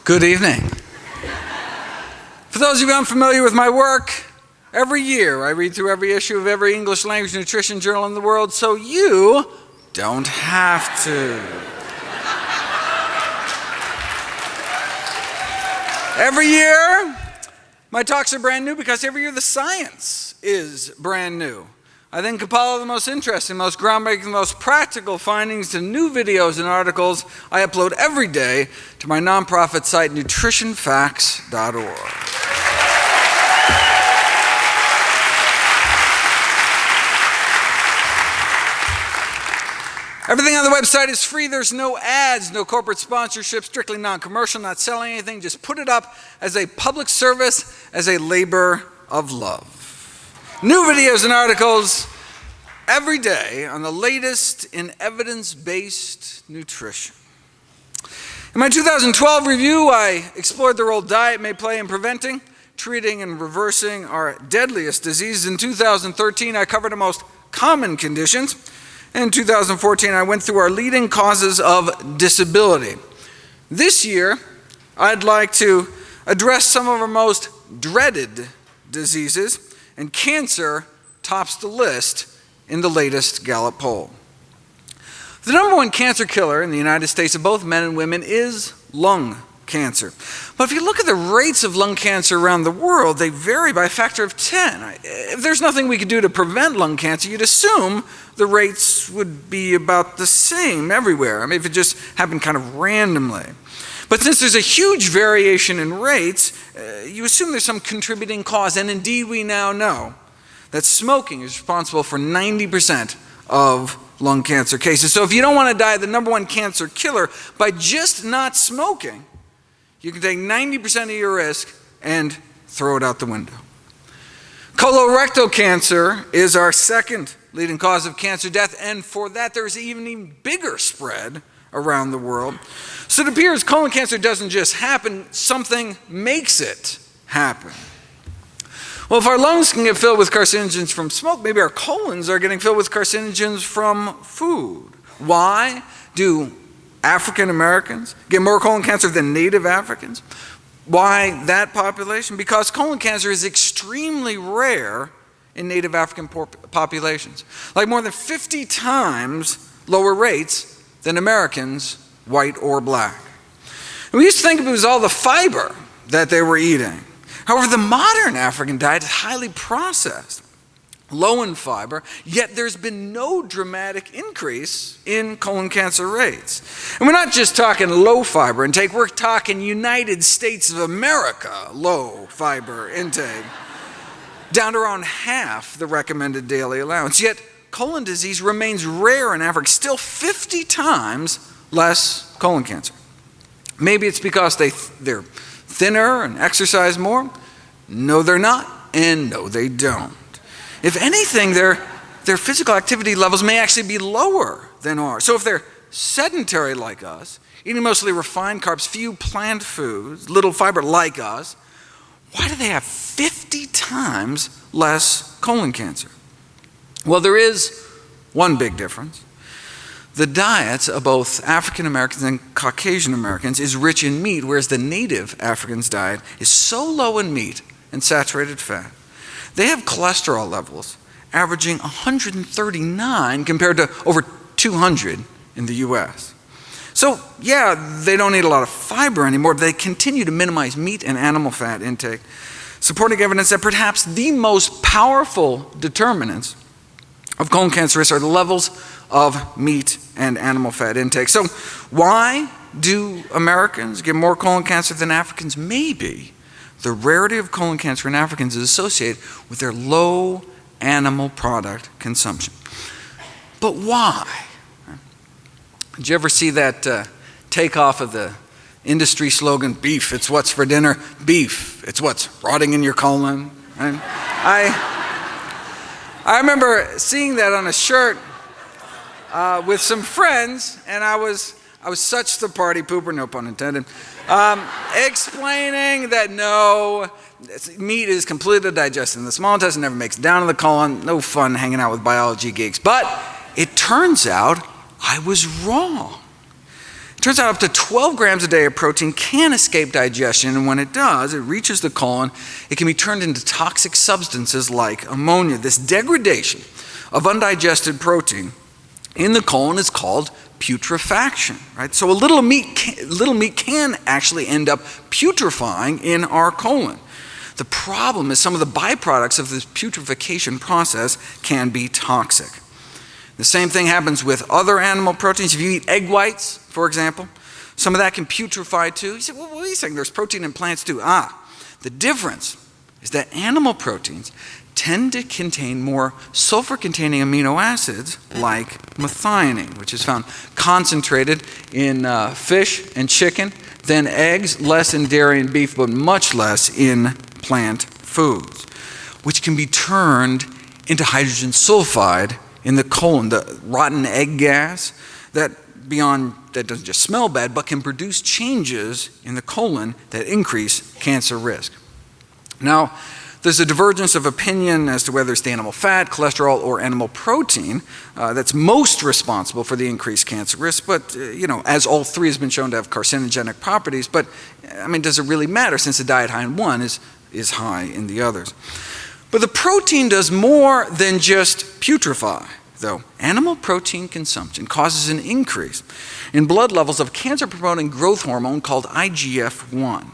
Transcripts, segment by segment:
Good evening. For those of you unfamiliar with my work, every year I read through every issue of every English language nutrition journal in the world so you don't have to. Every year, my talks are brand new because every year the science is brand new. I then compile the most interesting, most groundbreaking, most practical findings to new videos and articles I upload every day to my nonprofit site, nutritionfacts.org. Everything on the website is free. There's no ads, no corporate sponsorship, strictly non-commercial, not selling anything. Just put it up as a public service, as a labor of love. New videos and articles every day on the latest in evidence-based nutrition. In my 2012 review, I explored the role diet may play in preventing, treating, and reversing our deadliest diseases. In 2013, I covered the most common conditions. In 2014, I went through our leading causes of disability. This year, I'd like to address some of our most dreaded diseases, and cancer tops the list in the latest Gallup poll. The number one cancer killer in the United States of both men and women is lung cancer. But if you look at the rates of lung cancer around the world, they vary by a factor of 10. If there's nothing we could do to prevent lung cancer, you'd assume the rates would be about the same everywhere. I mean, if it just happened kind of randomly. But since there's a huge variation in rates, you assume there's some contributing cause. And indeed, we now know that smoking is responsible for 90% of lung cancer cases. So if you don't want to die of the number one cancer killer by just not smoking, you can take 90% of your risk and throw it out the window. Colorectal cancer is our second leading cause of cancer death, and for that there's an even bigger spread around the world. So it appears colon cancer doesn't just happen, something makes it happen. Well, if our lungs can get filled with carcinogens from smoke, maybe our colons are getting filled with carcinogens from food. Why do African Americans get more colon cancer than Native Africans? Why that population? Because colon cancer is extremely rare in Native African populations, like more than 50 times lower rates than Americans, white or black. And we used to think it was all the fiber that they were eating. However, the modern African diet is highly processed, low in fiber, yet there's been no dramatic increase in colon cancer rates. And we're not just talking low fiber intake, we're talking United States of America low fiber intake, down to around half the recommended daily allowance. Yet colon disease remains rare in Africa, still 50 times less colon cancer. Maybe it's because they're thinner and exercise more. No, they're not, and no, they don't. If anything, their physical activity levels may actually be lower than ours. So if they're sedentary like us, eating mostly refined carbs, few plant foods, little fiber like us, why do they have 50 times less colon cancer? Well, there is one big difference. The diets of both African Americans and Caucasian Americans is rich in meat, whereas the native Africans' diet is so low in meat and saturated fat. They have cholesterol levels averaging 139 compared to over 200 in the US. So yeah, they don't eat a lot of fiber anymore, but they continue to minimize meat and animal fat intake, supporting evidence that perhaps the most powerful determinants of colon cancer risk are the levels of meat and animal fat intake. So why do Americans get more colon cancer than Africans? Maybe the rarity of colon cancer in Africans is associated with their low animal product consumption. But why? Did you ever see that takeoff of the industry slogan, beef, it's what's for dinner? Beef, it's what's rotting in your colon. And I remember seeing that on a shirt with some friends, and I was such the party pooper, no pun intended, explaining that no, meat is completely digested in the small intestine, never makes it down to the colon, no fun hanging out with biology geeks. But it turns out I was wrong. It turns out up to 12 grams a day of protein can escape digestion, and when it does, it reaches the colon, it can be turned into toxic substances like ammonia. This degradation of undigested protein in the colon is called putrefaction, right? So a little meat can actually end up putrefying in our colon. The problem is some of the byproducts of this putrefaction process can be toxic. The same thing happens with other animal proteins. If you eat egg whites, for example, some of that can putrefy too. You say, well, what are you saying? There's protein in plants too. The difference is that animal proteins tend to contain more sulfur-containing amino acids like methionine, which is found concentrated in fish and chicken, than eggs, less in dairy and beef, but much less in plant foods, which can be turned into hydrogen sulfide in the colon, the rotten egg gas that doesn't just smell bad, but can produce changes in the colon that increase cancer risk. Now, there's a divergence of opinion as to whether it's the animal fat, cholesterol, or animal protein that's most responsible for the increased cancer risk, but as all three has been shown to have carcinogenic properties, but does it really matter since the diet high in one is high in the others? But the protein does more than just putrefy, though. Animal protein consumption causes an increase in blood levels of cancer-promoting growth hormone called IGF-1.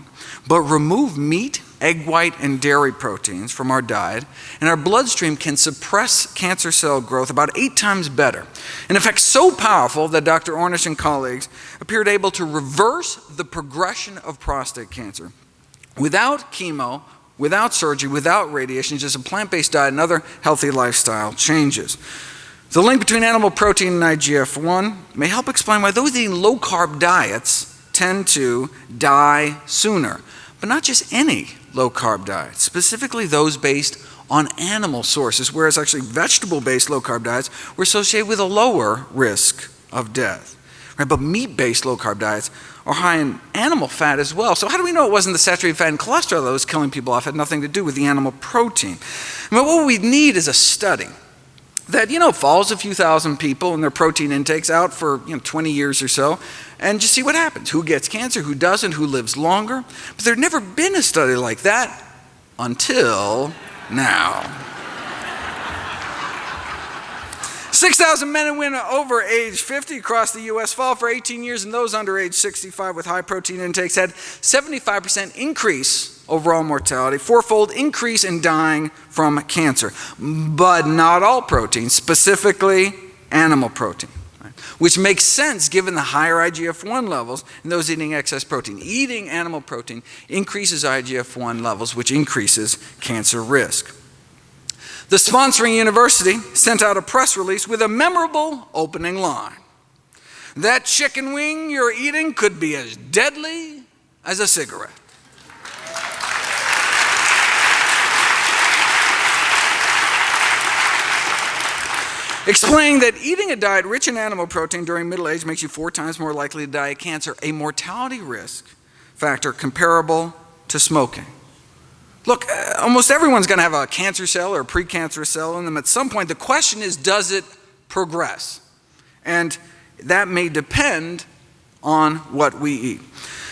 But remove meat, egg white, and dairy proteins from our diet, and our bloodstream can suppress cancer cell growth about 8 times better. An effect so powerful that Dr. Ornish and colleagues appeared able to reverse the progression of prostate cancer without chemo, without surgery, without radiation, just a plant-based diet and other healthy lifestyle changes. The link between animal protein and IGF-1 may help explain why those eating low-carb diets tend to die sooner. But not just any low-carb diets, specifically those based on animal sources, whereas actually vegetable-based low-carb diets were associated with a lower risk of death. Right? But meat-based low-carb diets are high in animal fat as well. So how do we know it wasn't the saturated fat and cholesterol that was killing people off? It had nothing to do with the animal protein. What we need is a study that follows a few thousand people and their protein intakes out for 20 years or so, and just see what happens. Who gets cancer, who doesn't, who lives longer. But there'd never been a study like that until now. 6,000 men and women over age 50 across the U.S. followed for 18 years, and those under age 65 with high protein intakes had 75% increase overall mortality, 4-fold increase in dying from cancer. But not all protein, specifically animal protein, right? Which makes sense given the higher IGF-1 levels in those eating excess protein. Eating animal protein increases IGF-1 levels, which increases cancer risk. The sponsoring university sent out a press release with a memorable opening line. That chicken wing you're eating could be as deadly as a cigarette. Explaining that eating a diet rich in animal protein during middle age makes you 4 times more likely to die of cancer, a mortality risk factor comparable to smoking. Look, almost everyone's going to have a cancer cell or a precancerous cell in them at some point. The question is, does it progress? And that may depend on what we eat.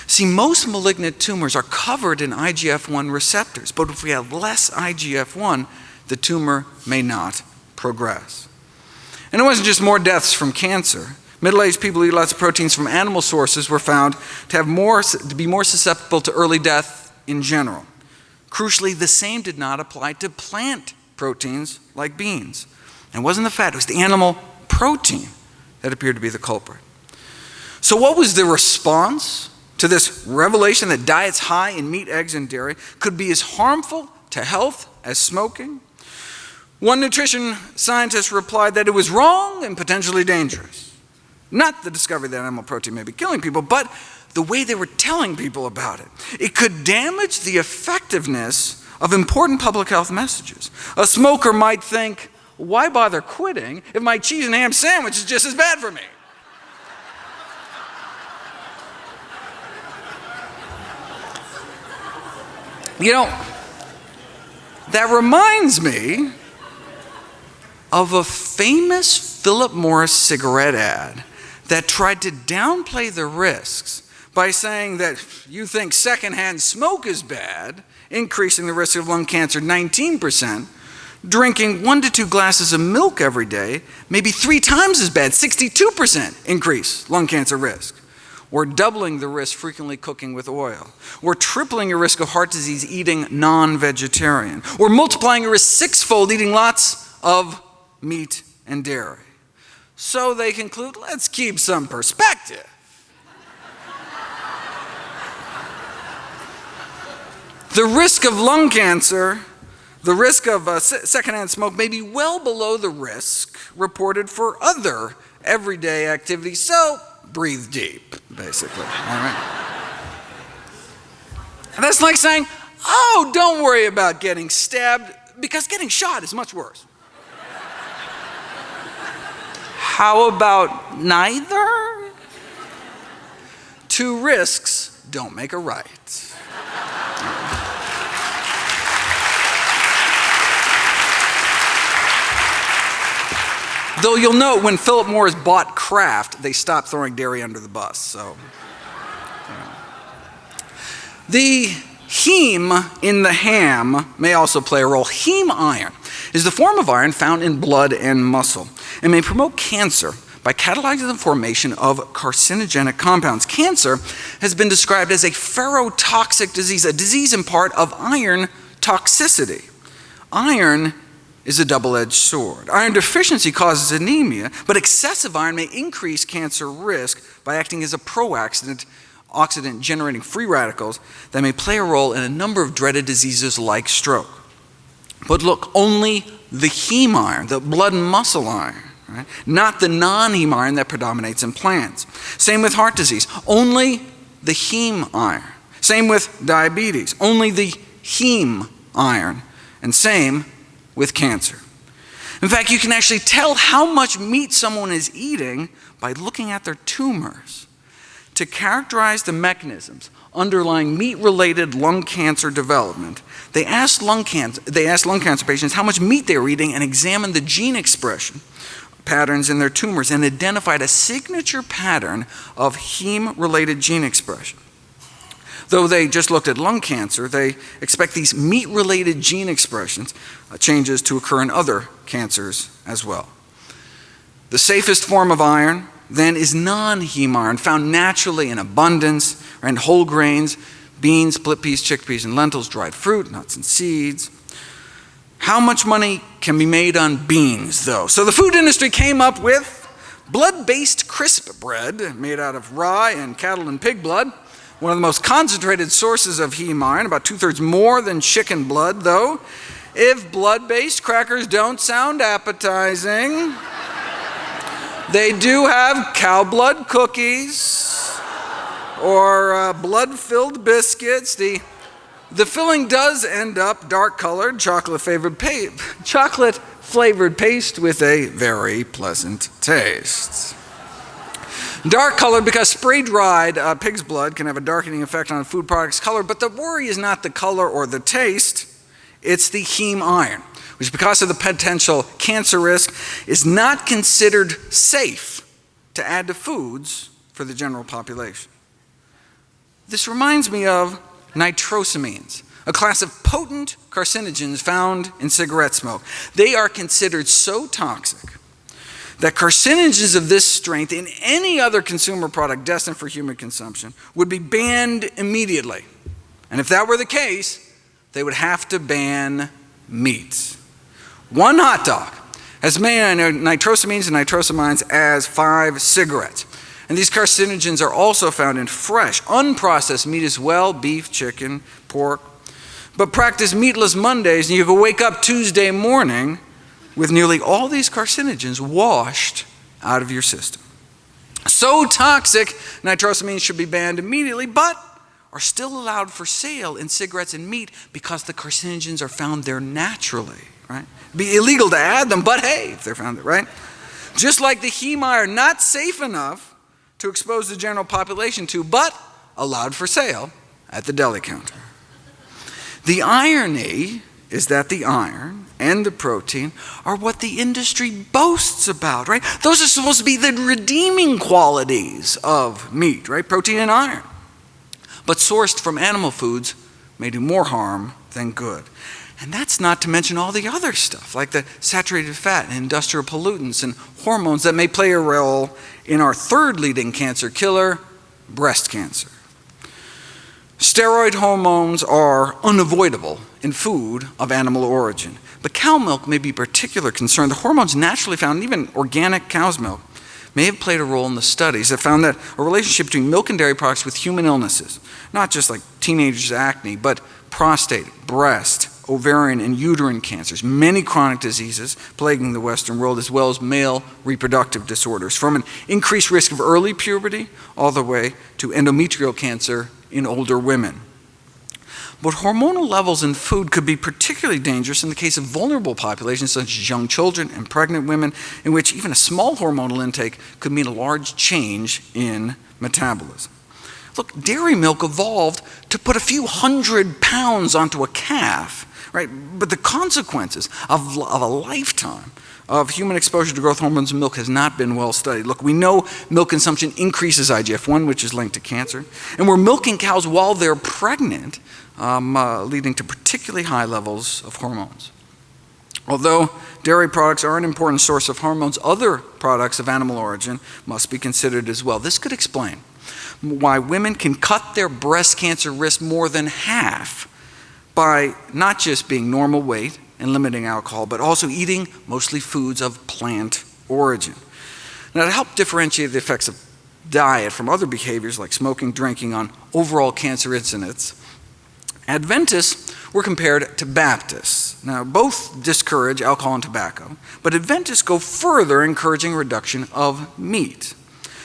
See, most malignant tumors are covered in IGF-1 receptors, but if we have less IGF-1, the tumor may not progress. And it wasn't just more deaths from cancer. Middle-aged people who eat lots of proteins from animal sources were found to be more susceptible to early death in general. Crucially, the same did not apply to plant proteins like beans. And it wasn't the fat, it was the animal protein that appeared to be the culprit. So what was the response to this revelation that diets high in meat, eggs, and dairy could be as harmful to health as smoking? One nutrition scientist replied that it was wrong and potentially dangerous. Not the discovery that animal protein may be killing people, but the way they were telling people about it. It could damage the effectiveness of important public health messages. A smoker might think, why bother quitting if my cheese and ham sandwich is just as bad for me? That reminds me of a famous Philip Morris cigarette ad that tried to downplay the risks by saying that you think secondhand smoke is bad, increasing the risk of lung cancer 19%, drinking 1 to 2 glasses of milk every day may be 3 times as bad, 62% increase lung cancer risk. Or doubling the risk frequently cooking with oil. Or tripling your risk of heart disease eating non-vegetarian. Or multiplying your risk 6-fold eating lots of meat and dairy. So they conclude, let's keep some perspective. The risk of lung cancer, the risk of secondhand smoke may be well below the risk reported for other everyday activities. So breathe deep, basically. All right? And that's like saying, oh, don't worry about getting stabbed because getting shot is much worse. How about neither? 2 risks don't make a right. Though you'll note when Philip Morris bought Kraft, they stopped throwing dairy under the bus. So, the heme in the ham may also play a role. Heme iron is the form of iron found in blood and muscle and may promote cancer by catalyzing the formation of carcinogenic compounds. Cancer has been described as a ferrotoxic disease, a disease in part of iron toxicity. Iron is a double-edged sword. Iron deficiency causes anemia, but excessive iron may increase cancer risk by acting as a pro-oxidant, generating free radicals that may play a role in a number of dreaded diseases like stroke. But look, only the heme iron, the blood and muscle iron, right? Not the non-heme iron that predominates in plants. Same with heart disease, only the heme iron. Same with diabetes, only the heme iron. And same with cancer. In fact, you can actually tell how much meat someone is eating by looking at their tumors. To characterize the mechanisms underlying meat-related lung cancer development, they asked lung cancer patients how much meat they were eating and examined the gene expression patterns in their tumors and identified a signature pattern of heme-related gene expression. Though they just looked at lung cancer, they expect these meat-related gene expressions, changes to occur in other cancers as well. The safest form of iron, then, is non-heme iron, found naturally in abundance in whole grains, beans, split peas, chickpeas, and lentils, dried fruit, nuts, and seeds. How much money can be made on beans, though? So the food industry came up with blood-based crisp bread made out of rye and cattle and pig blood. One of the most concentrated sources of heme iron, about 2/3 more than chicken blood, though. If blood-based crackers don't sound appetizing, they do have cow blood cookies or blood-filled biscuits. The filling does end up dark-colored, chocolate-flavored paste with a very pleasant taste. Dark colored because spray-dried pig's blood can have a darkening effect on a food product's color, but the worry is not the color or the taste, it's the heme iron, which because of the potential cancer risk is not considered safe to add to foods for the general population. This reminds me of nitrosamines, a class of potent carcinogens found in cigarette smoke. They are considered so toxic that carcinogens of this strength in any other consumer product destined for human consumption would be banned immediately. And if that were the case, they would have to ban meat. One hot dog has as many nitrosamines and nitrosamines as 5 cigarettes. And these carcinogens are also found in fresh, unprocessed meat as well, beef, chicken, pork. But practice meatless Mondays and you can wake up Tuesday morning with nearly all these carcinogens washed out of your system. So toxic, nitrosamines should be banned immediately, but are still allowed for sale in cigarettes and meat because the carcinogens are found there naturally, right? It'd be illegal to add them, but hey, if they're found there, right? Just like the heme iron, not safe enough to expose the general population to, but allowed for sale at the deli counter. The irony is that the iron and the protein are what the industry boasts about, right? Those are supposed to be the redeeming qualities of meat, right? Protein and iron. But sourced from animal foods may do more harm than good. And that's not to mention all the other stuff, like the saturated fat and industrial pollutants and hormones that may play a role in our third leading cancer killer, breast cancer. Steroid hormones are unavoidable in food of animal origin, but cow milk may be a particular concern. The hormones naturally found in even organic cow's milk may have played a role in the studies that found that a relationship between milk and dairy products with human illnesses, not just like teenagers' acne, but prostate, breast, ovarian, and uterine cancers, many chronic diseases plaguing the Western world, as well as male reproductive disorders, from an increased risk of early puberty all the way to endometrial cancer in older women. But hormonal levels in food could be particularly dangerous in the case of vulnerable populations such as young children and pregnant women, in which even a small hormonal intake could mean a large change in metabolism. Look, dairy milk evolved to put a few 100 pounds onto a calf, right? But the consequences of a lifetime of human exposure to growth hormones in milk has not been well studied. Look, we know milk consumption increases IGF-1, which is linked to cancer, and we're milking cows while they're pregnant, leading to particularly high levels of hormones. Although dairy products are an important source of hormones, other products of animal origin must be considered as well. This could explain why women can cut their breast cancer risk more than half by not just being normal weight and limiting alcohol, but also eating mostly foods of plant origin. Now, to help differentiate the effects of diet from other behaviors like smoking, drinking on overall cancer incidence, Adventists were compared to Baptists. Now, both discourage alcohol and tobacco, but Adventists go further, encouraging reduction of meat.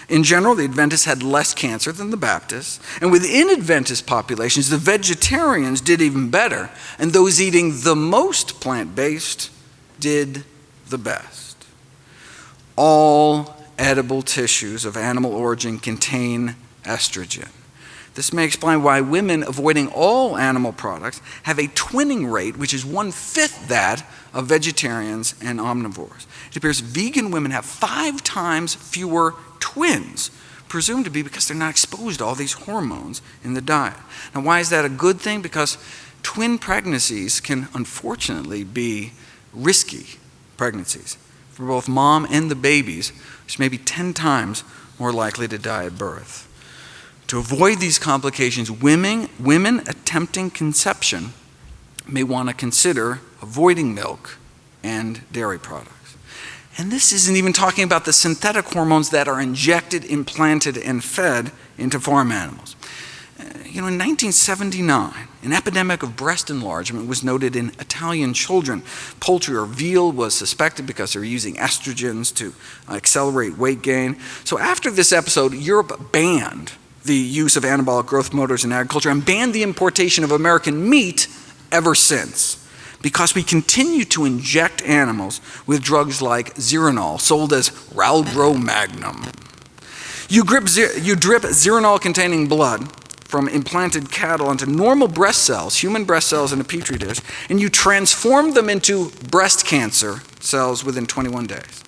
In general, the Adventists had less cancer than the Baptists, and within Adventist populations, the vegetarians did even better, and those eating the most plant-based did the best. All edible tissues of animal origin contain estrogen. This may explain why women avoiding all animal products have a twinning rate, which is 1/5 that of vegetarians and omnivores. It appears vegan women have 5 times fewer twins, presumed to be because they're not exposed to all these hormones in the diet. Now, why is that a good thing? Because twin pregnancies can unfortunately be risky pregnancies for both mom and the babies, which may be 10 times more likely to die at birth. To avoid these complications, women attempting conception may want to consider avoiding milk and dairy products. And this isn't even talking about the synthetic hormones that are injected, implanted, and fed into farm animals. In 1979, an epidemic of breast enlargement was noted in Italian children. Poultry or veal was suspected because they were using estrogens to accelerate weight gain. So after this episode, Europe banned the use of anabolic growth promoters in agriculture and banned the importation of American meat ever since, because we continue to inject animals with drugs like Zeranol, sold as Ralgro Magnum. You drip Zeranol-containing blood from implanted cattle onto normal breast cells, human breast cells in a petri dish, and you transform them into breast cancer cells within 21 days.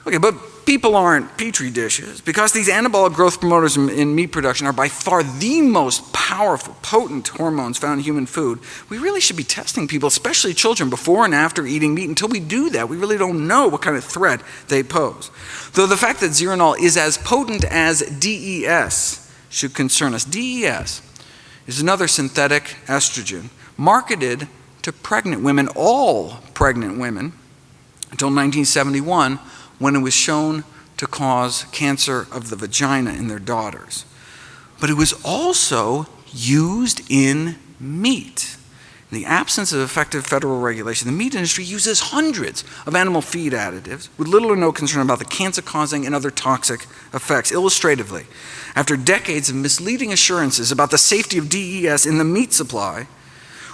Okay, but people aren't petri dishes. Because these anabolic growth promoters in meat production are by far the most powerful, potent hormones found in human food, we really should be testing people, especially children, before and after eating meat. Until we do that, we really don't know what kind of threat they pose. Though the fact that Zeranol is as potent as DES should concern us. DES is another synthetic estrogen marketed to pregnant women, all pregnant women, until 1971, when it was shown to cause cancer of the vagina in their daughters. But it was also used in meat. In the absence of effective federal regulation, the meat industry uses hundreds of animal feed additives with little or no concern about the cancer-causing and other toxic effects. Illustratively, after decades of misleading assurances about the safety of DES in the meat supply,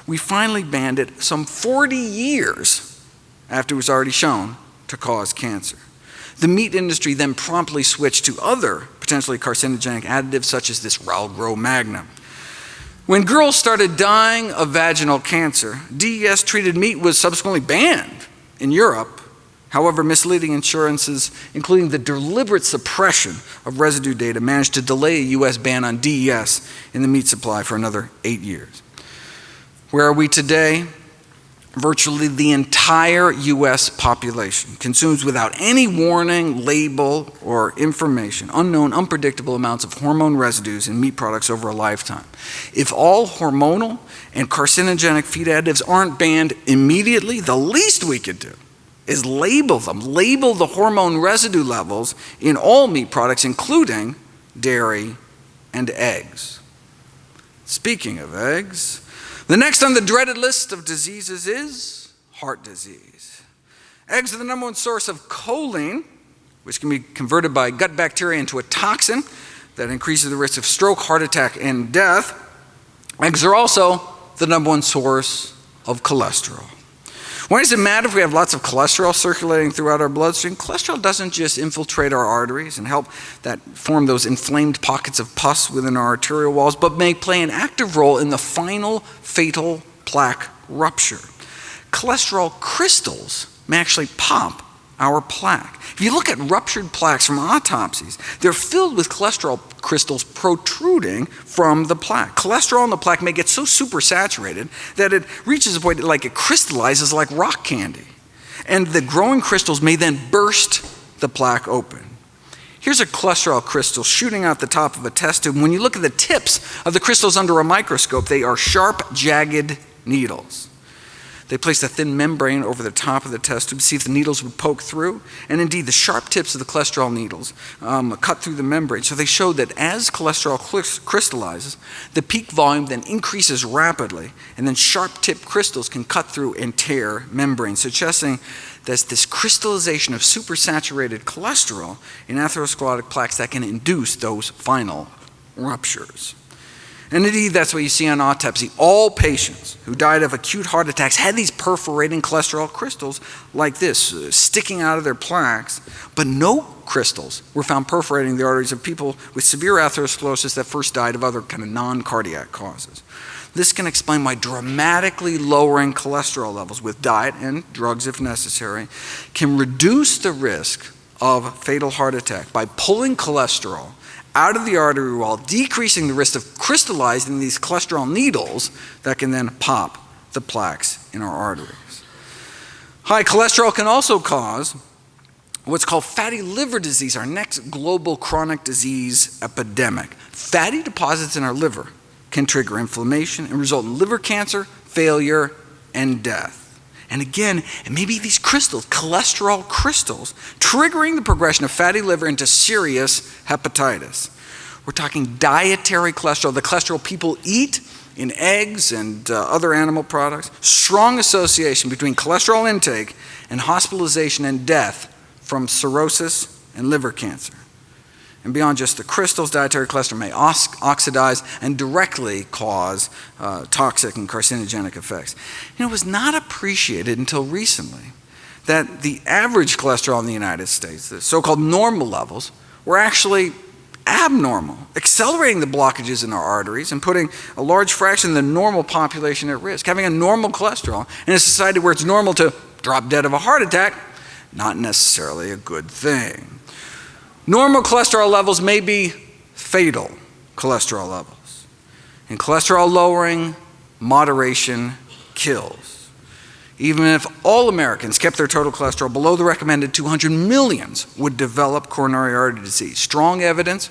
we finally banned it some 40 years after it was already shown to cause cancer. The meat industry then promptly switched to other potentially carcinogenic additives such as this Ralgro Magnum. When girls started dying of vaginal cancer, DES-treated meat was subsequently banned in Europe. However, misleading insurances, including the deliberate suppression of residue data, managed to delay a U.S. ban on DES in the meat supply for another 8 years. Where are we today? Virtually the entire U.S. population consumes without any warning, label, or information unknown, unpredictable amounts of hormone residues in meat products over a lifetime. If all hormonal and carcinogenic feed additives aren't banned immediately, the least we could do is label them. Label the hormone residue levels in all meat products, including dairy and eggs. Speaking of eggs, the next on the dreaded list of diseases is heart disease. Eggs are the #1 source of choline, which can be converted by gut bacteria into a toxin that increases the risk of stroke, heart attack, and death. Eggs are also the #1 source of cholesterol. Why does it matter if we have lots of cholesterol circulating throughout our bloodstream? Cholesterol doesn't just infiltrate our arteries and help that form those inflamed pockets of pus within our arterial walls, but may play an active role in the final fatal plaque rupture. Cholesterol crystals may actually pop our plaque. If you look at ruptured plaques from autopsies, they're filled with cholesterol crystals protruding from the plaque. Cholesterol in the plaque may get so supersaturated that it reaches a point like it crystallizes like rock candy. And the growing crystals may then burst the plaque open. Here's a cholesterol crystal shooting out the top of a test tube. When you look at the tips of the crystals under a microscope, they are sharp, jagged needles. They placed a thin membrane over the top of the test tube to see if the needles would poke through. And indeed, the sharp tips of the cholesterol needles cut through the membrane. So they showed that as cholesterol crystallizes, the peak volume then increases rapidly, and then sharp tipped crystals can cut through and tear membranes, suggesting there's this crystallization of supersaturated cholesterol in atherosclerotic plaques that can induce those final ruptures. And indeed, that's what you see on autopsy. All patients who died of acute heart attacks had these perforating cholesterol crystals like this, sticking out of their plaques, but no crystals were found perforating the arteries of people with severe atherosclerosis that first died of other kind of non-cardiac causes. This can explain why dramatically lowering cholesterol levels with diet and drugs if necessary can reduce the risk of fatal heart attack by pulling cholesterol out of the artery wall, decreasing the risk of crystallizing these cholesterol needles that can then pop the plaques in our arteries. High cholesterol can also cause what's called fatty liver disease, our next global chronic disease epidemic. Fatty deposits in our liver can trigger inflammation and result in liver cancer, failure, and death. And again, it may be these crystals, cholesterol crystals, triggering the progression of fatty liver into serious hepatitis. We're talking dietary cholesterol, the cholesterol people eat in eggs and other animal products. Strong association between cholesterol intake and hospitalization and death from cirrhosis and liver cancer. And beyond just the crystals, dietary cholesterol may oxidize and directly cause toxic and carcinogenic effects. You know, it was not appreciated until recently that the average cholesterol in the United States, the so-called normal levels, were actually abnormal, accelerating the blockages in our arteries and putting a large fraction of the normal population at risk. Having a normal cholesterol in a society where it's normal to drop dead of a heart attack, not necessarily a good thing. Normal cholesterol levels may be fatal cholesterol levels. In cholesterol lowering, moderation kills. Even if all Americans kept their total cholesterol below the recommended 200, millions would develop coronary artery disease. Strong evidence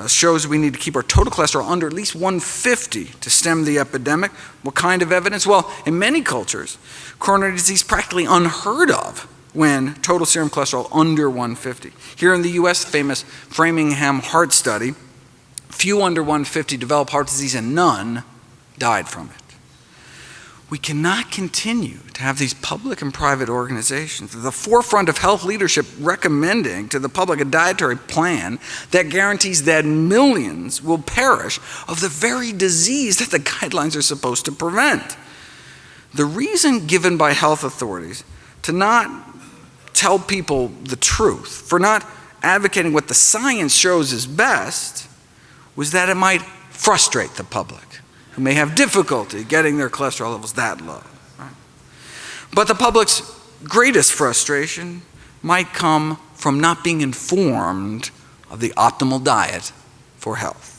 shows we need to keep our total cholesterol under at least 150 to stem the epidemic. What kind of evidence? Well, in many cultures, coronary disease is practically unheard of when total serum cholesterol under 150. Here in the US, the famous Framingham Heart Study, few under 150 developed heart disease and none died from it. We cannot continue to have these public and private organizations at the forefront of health leadership recommending to the public a dietary plan that guarantees that millions will perish of the very disease that the guidelines are supposed to prevent. The reason given by health authorities to not tell people the truth, for not advocating what the science shows is best, was that it might frustrate the public. who may have difficulty getting their cholesterol levels that low. Right? But the public's greatest frustration might come from not being informed of the optimal diet for health.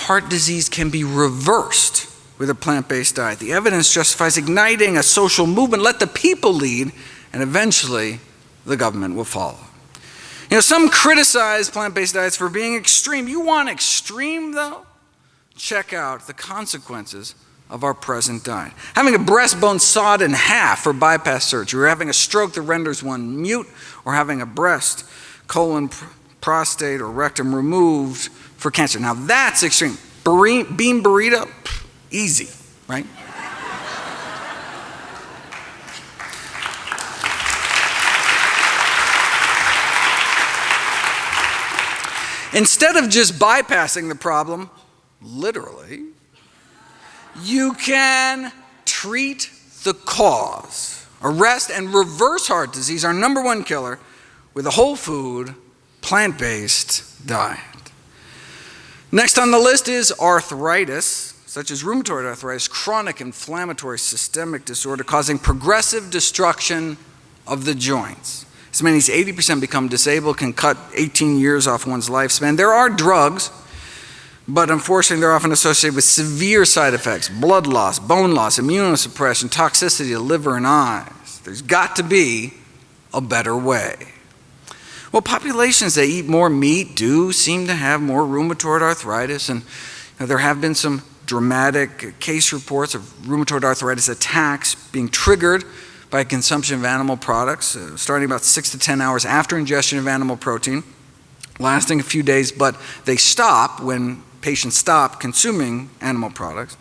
Heart disease can be reversed with a plant-based diet. The evidence justifies igniting a social movement. Let the people lead, and eventually the government will follow. You know, some criticize plant-based diets for being extreme. You want extreme, though? Check out the consequences of our present diet. Having a breastbone sawed in half for bypass surgery, or having a stroke that renders one mute, or having a breast, colon, prostate, or rectum removed for cancer. Now that's extreme. Bean burrito, easy, right? Instead of just bypassing the problem, literally, you can treat the cause. Arrest and reverse heart disease, our number one killer, with a whole food, plant-based diet. Next on the list is arthritis, such as rheumatoid arthritis, chronic inflammatory systemic disorder causing progressive destruction of the joints. As many as 80% become disabled, can cut 18 years off one's lifespan. There are drugs, but unfortunately they're often associated with severe side effects: blood loss, bone loss, immunosuppression, toxicity to liver and eyes. There's got to be a better way. Well, populations that eat more meat do seem to have more rheumatoid arthritis, and there have been some dramatic case reports of rheumatoid arthritis attacks being triggered by consumption of animal products, starting about 6 to 10 hours after ingestion of animal protein, lasting a few days, but they stop when patients stop consuming animal products.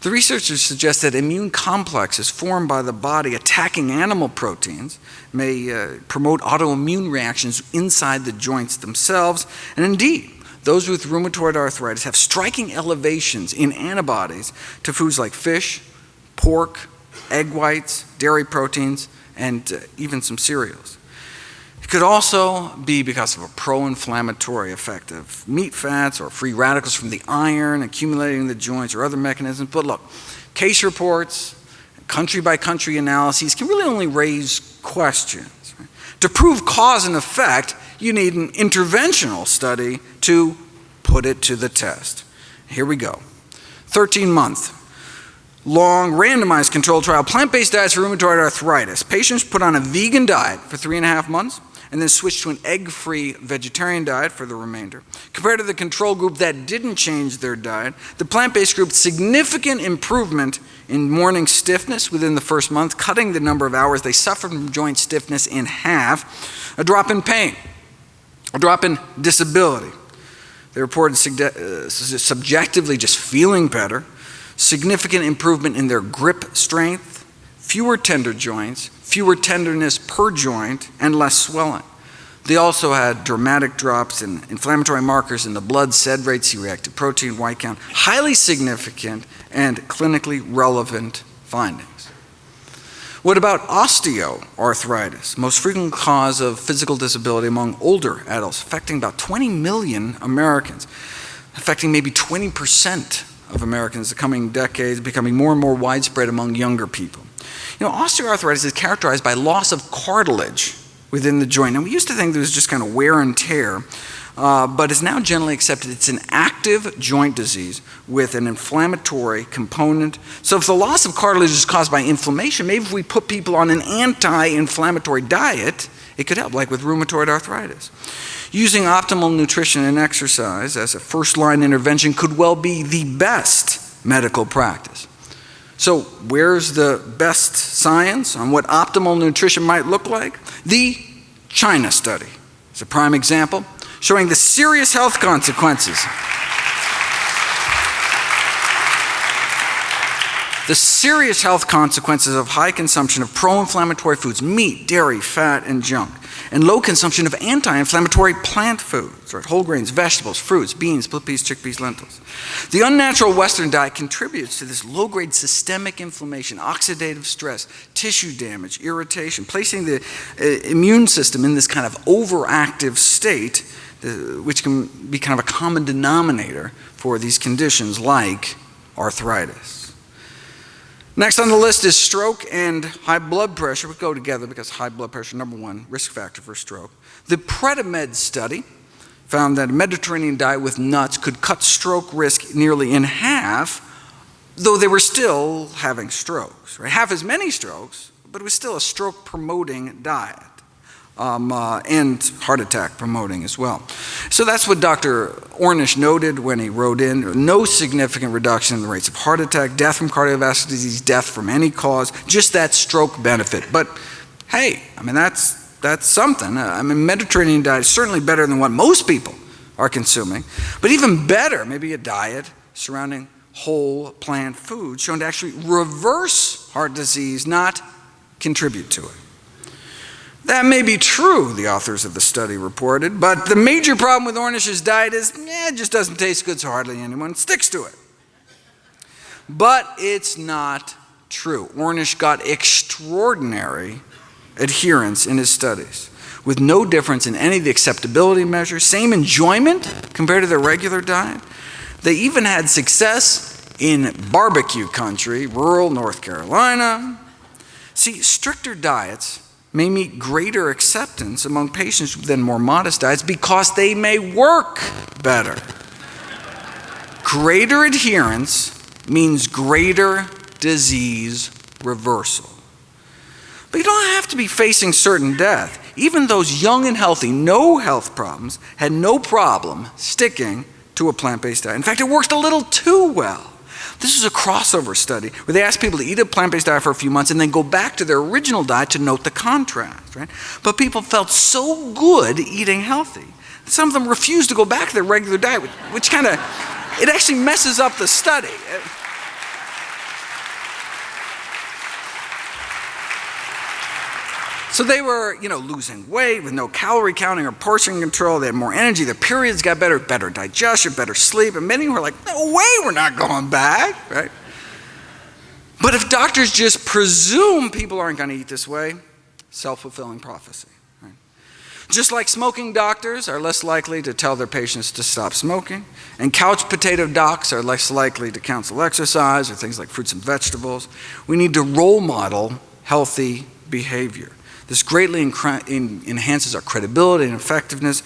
The researchers suggest that immune complexes formed by the body attacking animal proteins may promote autoimmune reactions inside the joints themselves. And indeed, those with rheumatoid arthritis have striking elevations in antibodies to foods like fish, pork, egg whites, dairy proteins, and even some cereals. It could also be because of a pro-inflammatory effect of meat fats or free radicals from the iron accumulating in the joints or other mechanisms. But look, case reports, country-by-country analyses can really only raise questions. Right? To prove cause and effect, you need an interventional study to put it to the test. Here we go. 13-month long randomized controlled trial, plant-based diets for rheumatoid arthritis. Patients put on a vegan diet for 3.5 months and then switched to an egg-free vegetarian diet for the remainder. Compared to the control group that didn't change their diet, the plant-based group significant improvement in morning stiffness within the first month, cutting the number of hours they suffered from joint stiffness in half, a drop in pain, a drop in disability. They reported subjectively just feeling better, significant improvement in their grip strength, fewer tender joints, fewer tenderness per joint, and less swelling. They also had dramatic drops in inflammatory markers in the blood, SED rate, C-reactive protein, white count, highly significant and clinically relevant findings. What about osteoarthritis, most frequent cause of physical disability among older adults, affecting about 20 million Americans, affecting maybe 20% of Americans in the coming decades, becoming more and more widespread among younger people. You know, osteoarthritis is characterized by loss of cartilage within the joint. And we used to think there was just kind of wear and tear, but it's now generally accepted it's an active joint disease with an inflammatory component. So if the loss of cartilage is caused by inflammation, maybe if we put people on an anti-inflammatory diet, it could help, like with rheumatoid arthritis. Using optimal nutrition and exercise as a first-line intervention could well be the best medical practice. So where's the best science on what optimal nutrition might look like? The China study is a prime example, showing the serious health consequences. The serious health consequences of high consumption of pro-inflammatory foods, meat, dairy, fat, and junk. and low consumption of anti-inflammatory plant foods, right? Whole grains, vegetables, fruits, beans, split peas, chickpeas, lentils. The unnatural Western diet contributes to this low-grade systemic inflammation, oxidative stress, tissue damage, irritation, placing the immune system in this kind of overactive state, which can be kind of a common denominator for these conditions like arthritis. Next on the list is stroke and high blood pressure. We go together because high blood pressure, number one, risk factor for stroke. The PREDIMED study found that a Mediterranean diet with nuts could cut stroke risk nearly in half, though they were still having strokes, right? Half as many strokes, but it was still a stroke-promoting diet. And heart attack promoting as well. So that's what Dr. Ornish noted when he wrote in, no significant reduction in the rates of heart attack, death from cardiovascular disease, death from any cause, just that stroke benefit. But hey, I mean, that's something. I mean, Mediterranean diet is certainly better than what most people are consuming, but even better, maybe a diet surrounding whole plant food shown to actually reverse heart disease, not contribute to it. That may be true, the authors of the study reported, but the major problem with Ornish's diet is it just doesn't taste good, so hardly anyone sticks to it. But it's not true. Ornish got extraordinary adherence in his studies, with no difference in any of the acceptability measures, same enjoyment compared to their regular diet. They even had success in barbecue country, rural North Carolina. See, stricter diets may meet greater acceptance among patients than more modest diets because they may work better. Greater adherence means greater disease reversal. But you don't have to be facing certain death. Even those young and healthy, no health problems, had no problem sticking to a plant-based diet. In fact, it worked a little too well. This is a crossover study where they asked people to eat a plant-based diet for a few months and then go back to their original diet to note the contrast, right? But people felt so good eating healthy. Some of them refused to go back to their regular diet, which kind of, it actually messes up the study. So they were, losing weight with no calorie counting or portion control. They had more energy. Their periods got better digestion, better sleep. And many were like, no way, we're not going back, right? But if doctors just presume people aren't going to eat this way, self-fulfilling prophecy. Right? Just like smoking doctors are less likely to tell their patients to stop smoking, and couch potato docs are less likely to counsel exercise or things like fruits and vegetables, we need to role model healthy behavior. This greatly enhances our credibility and effectiveness.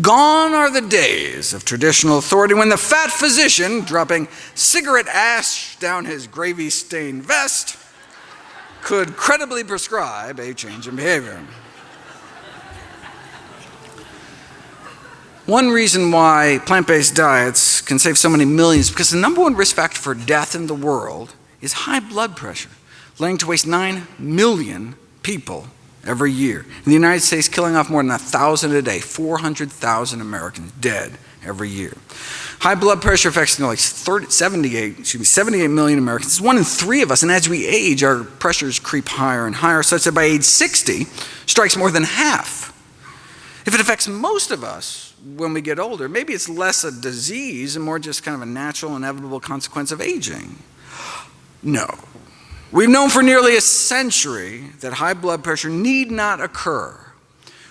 Gone are the days of traditional authority when the fat physician, dropping cigarette ash down his gravy-stained vest, could credibly prescribe a change in behavior. One reason why plant-based diets can save so many millions is because the number one risk factor for death in the world is high blood pressure, laying to waste 9 million people every year. In the United States, killing off more than 1,000 a day, 400,000 Americans dead every year. High blood pressure affects like 78 million Americans. It's 1 in 3 of us, and as we age, our pressures creep higher and higher, such that by age 60, strikes more than half. If it affects most of us when we get older, maybe it's less a disease and more just kind of a natural, inevitable consequence of aging. No. We've known for nearly a century that high blood pressure need not occur.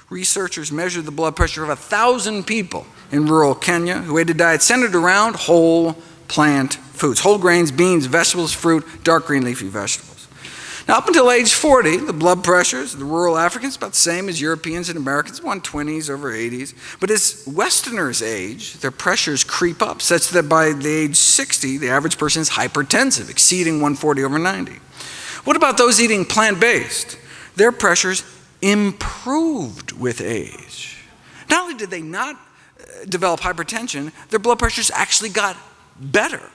Researchers measured the blood pressure of 1,000 people in rural Kenya who ate a diet centered around whole plant foods, whole grains, beans, vegetables, fruit, dark green leafy vegetables. Now, up until age 40, the blood pressures of the rural Africans about the same as Europeans and Americans, 120s over 80s. But as Westerners age, their pressures creep up such that by the age 60, the average person is hypertensive, exceeding 140 over 90. What about those eating plant-based? Their pressures improved with age. Not only did they not develop hypertension, their blood pressures actually got better.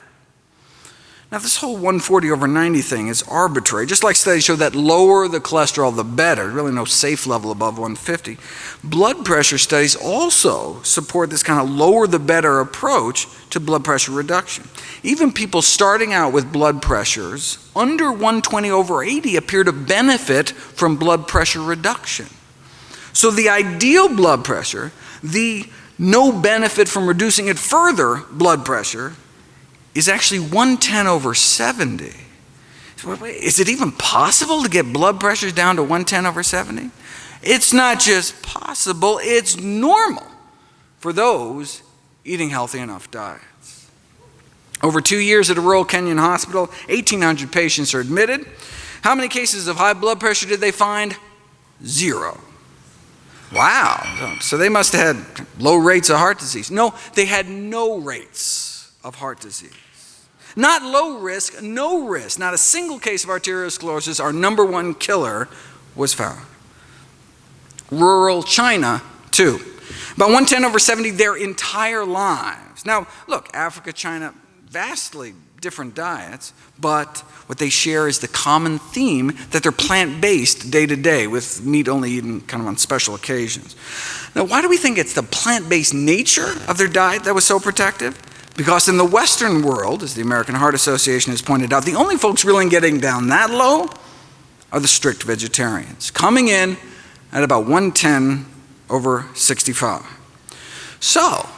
Now, this whole 140 over 90 thing is arbitrary. Just like studies show that lower the cholesterol, the better. Really no safe level above 150. Blood pressure studies also support this kind of lower the better approach to blood pressure reduction. Even people starting out with blood pressures under 120 over 80 appear to benefit from blood pressure reduction. So the ideal blood pressure, the no benefit from reducing it further blood pressure, is actually 110/70. Is it even possible to get blood pressures down to 110/70? It's not just possible, it's normal for those eating healthy enough diets. Over 2 years at a rural Kenyan hospital, 1,800 patients are admitted. How many cases of high blood pressure did they find? 0. Wow, so they must have had low rates of heart disease. No, they had no rates of heart disease. Not low risk, no risk. Not a single case of arteriosclerosis, our number one killer, was found. Rural China, too. About 110/70 their entire lives. Now, look, Africa, China, vastly different diets, but what they share is the common theme that they're plant-based day to day, with meat only eaten kind of on special occasions. Now, why do we think it's the plant-based nature of their diet that was so protective? Because in the Western world, as the American Heart Association has pointed out, the only folks really getting down that low are the strict vegetarians, coming in at about 110/65. So,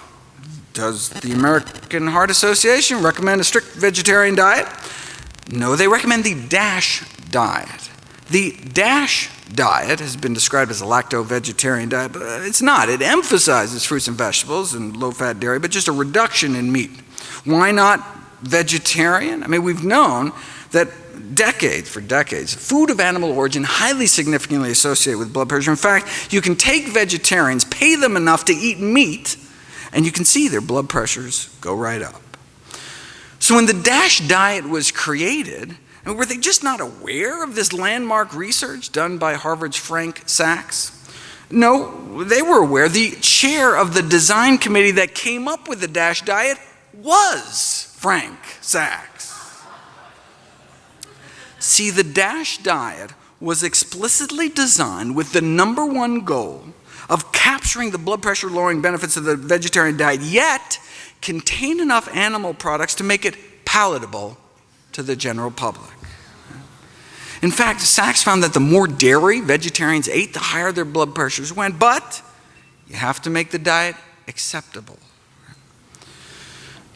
does the American Heart Association recommend a strict vegetarian diet? No, they recommend the DASH diet. The DASH diet has been described as a lacto-vegetarian diet, but it's not. It emphasizes fruits and vegetables and low-fat dairy, but just a reduction in meat. Why not vegetarian? I mean, we've known that for decades, food of animal origin highly significantly associated with blood pressure. In fact, you can take vegetarians, pay them enough to eat meat, and you can see their blood pressures go right up. So when the DASH diet was created, were they just not aware of this landmark research done by Harvard's Frank Sachs? No, they were aware. The chair of the design committee that came up with the DASH diet was Frank Sachs. See, the DASH diet was explicitly designed with the number one goal of capturing the blood pressure lowering benefits of the vegetarian diet, yet contain enough animal products to make it palatable to the general public. In fact, Sachs found that the more dairy vegetarians ate, the higher their blood pressures went, but you have to make the diet acceptable.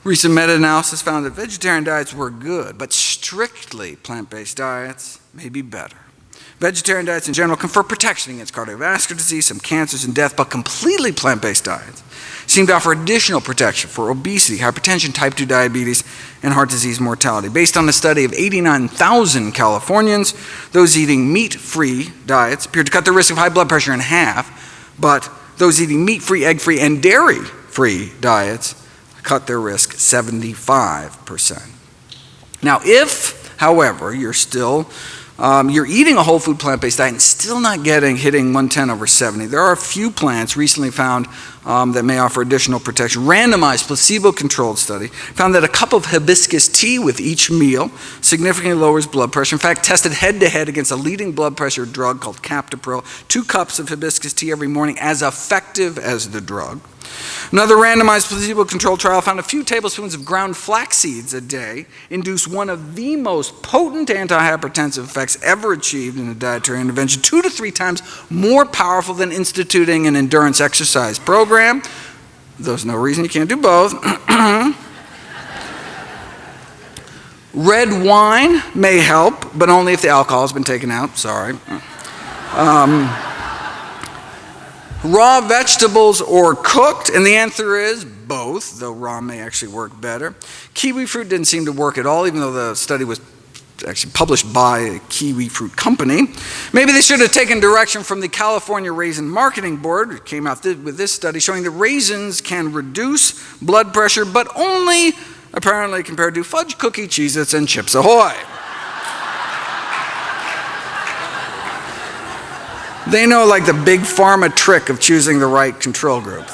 Recent meta-analysis found that vegetarian diets were good, but strictly plant-based diets may be better. Vegetarian diets in general confer protection against cardiovascular disease, some cancers, and death, but completely plant-based diets seem to offer additional protection for obesity, hypertension, type 2 diabetes, and heart disease mortality. Based on a study of 89,000 Californians, those eating meat-free diets appeared to cut the risk of high blood pressure in half, but those eating meat-free, egg-free, and dairy-free diets cut their risk 75%. Now, if, however, you're eating a whole food plant-based diet and still not hitting 110/70, there are a few plants recently found that may offer additional protection. Randomized placebo-controlled study found that a cup of hibiscus tea with each meal significantly lowers blood pressure. In fact, tested head-to-head against a leading blood pressure drug called Captopril, 2 cups of hibiscus tea every morning, as effective as the drug. Another randomized placebo-controlled trial found a few tablespoons of ground flax seeds a day induced one of the most potent antihypertensive effects ever achieved in a dietary intervention, 2 to 3 times more powerful than instituting an endurance exercise program. There's no reason you can't do both. Red wine may help, but only if the alcohol has been taken out. Sorry. Raw vegetables or cooked, and the answer is both, though raw may actually work better. Kiwi fruit didn't seem to work at all, even though the study was actually published by a kiwi fruit company. Maybe they should have taken direction from the California Raisin Marketing Board, who came out with this study showing that raisins can reduce blood pressure, but only apparently compared to fudge cookie, Cheez-Its, and Chips Ahoy. They know like the big pharma trick of choosing the right control group.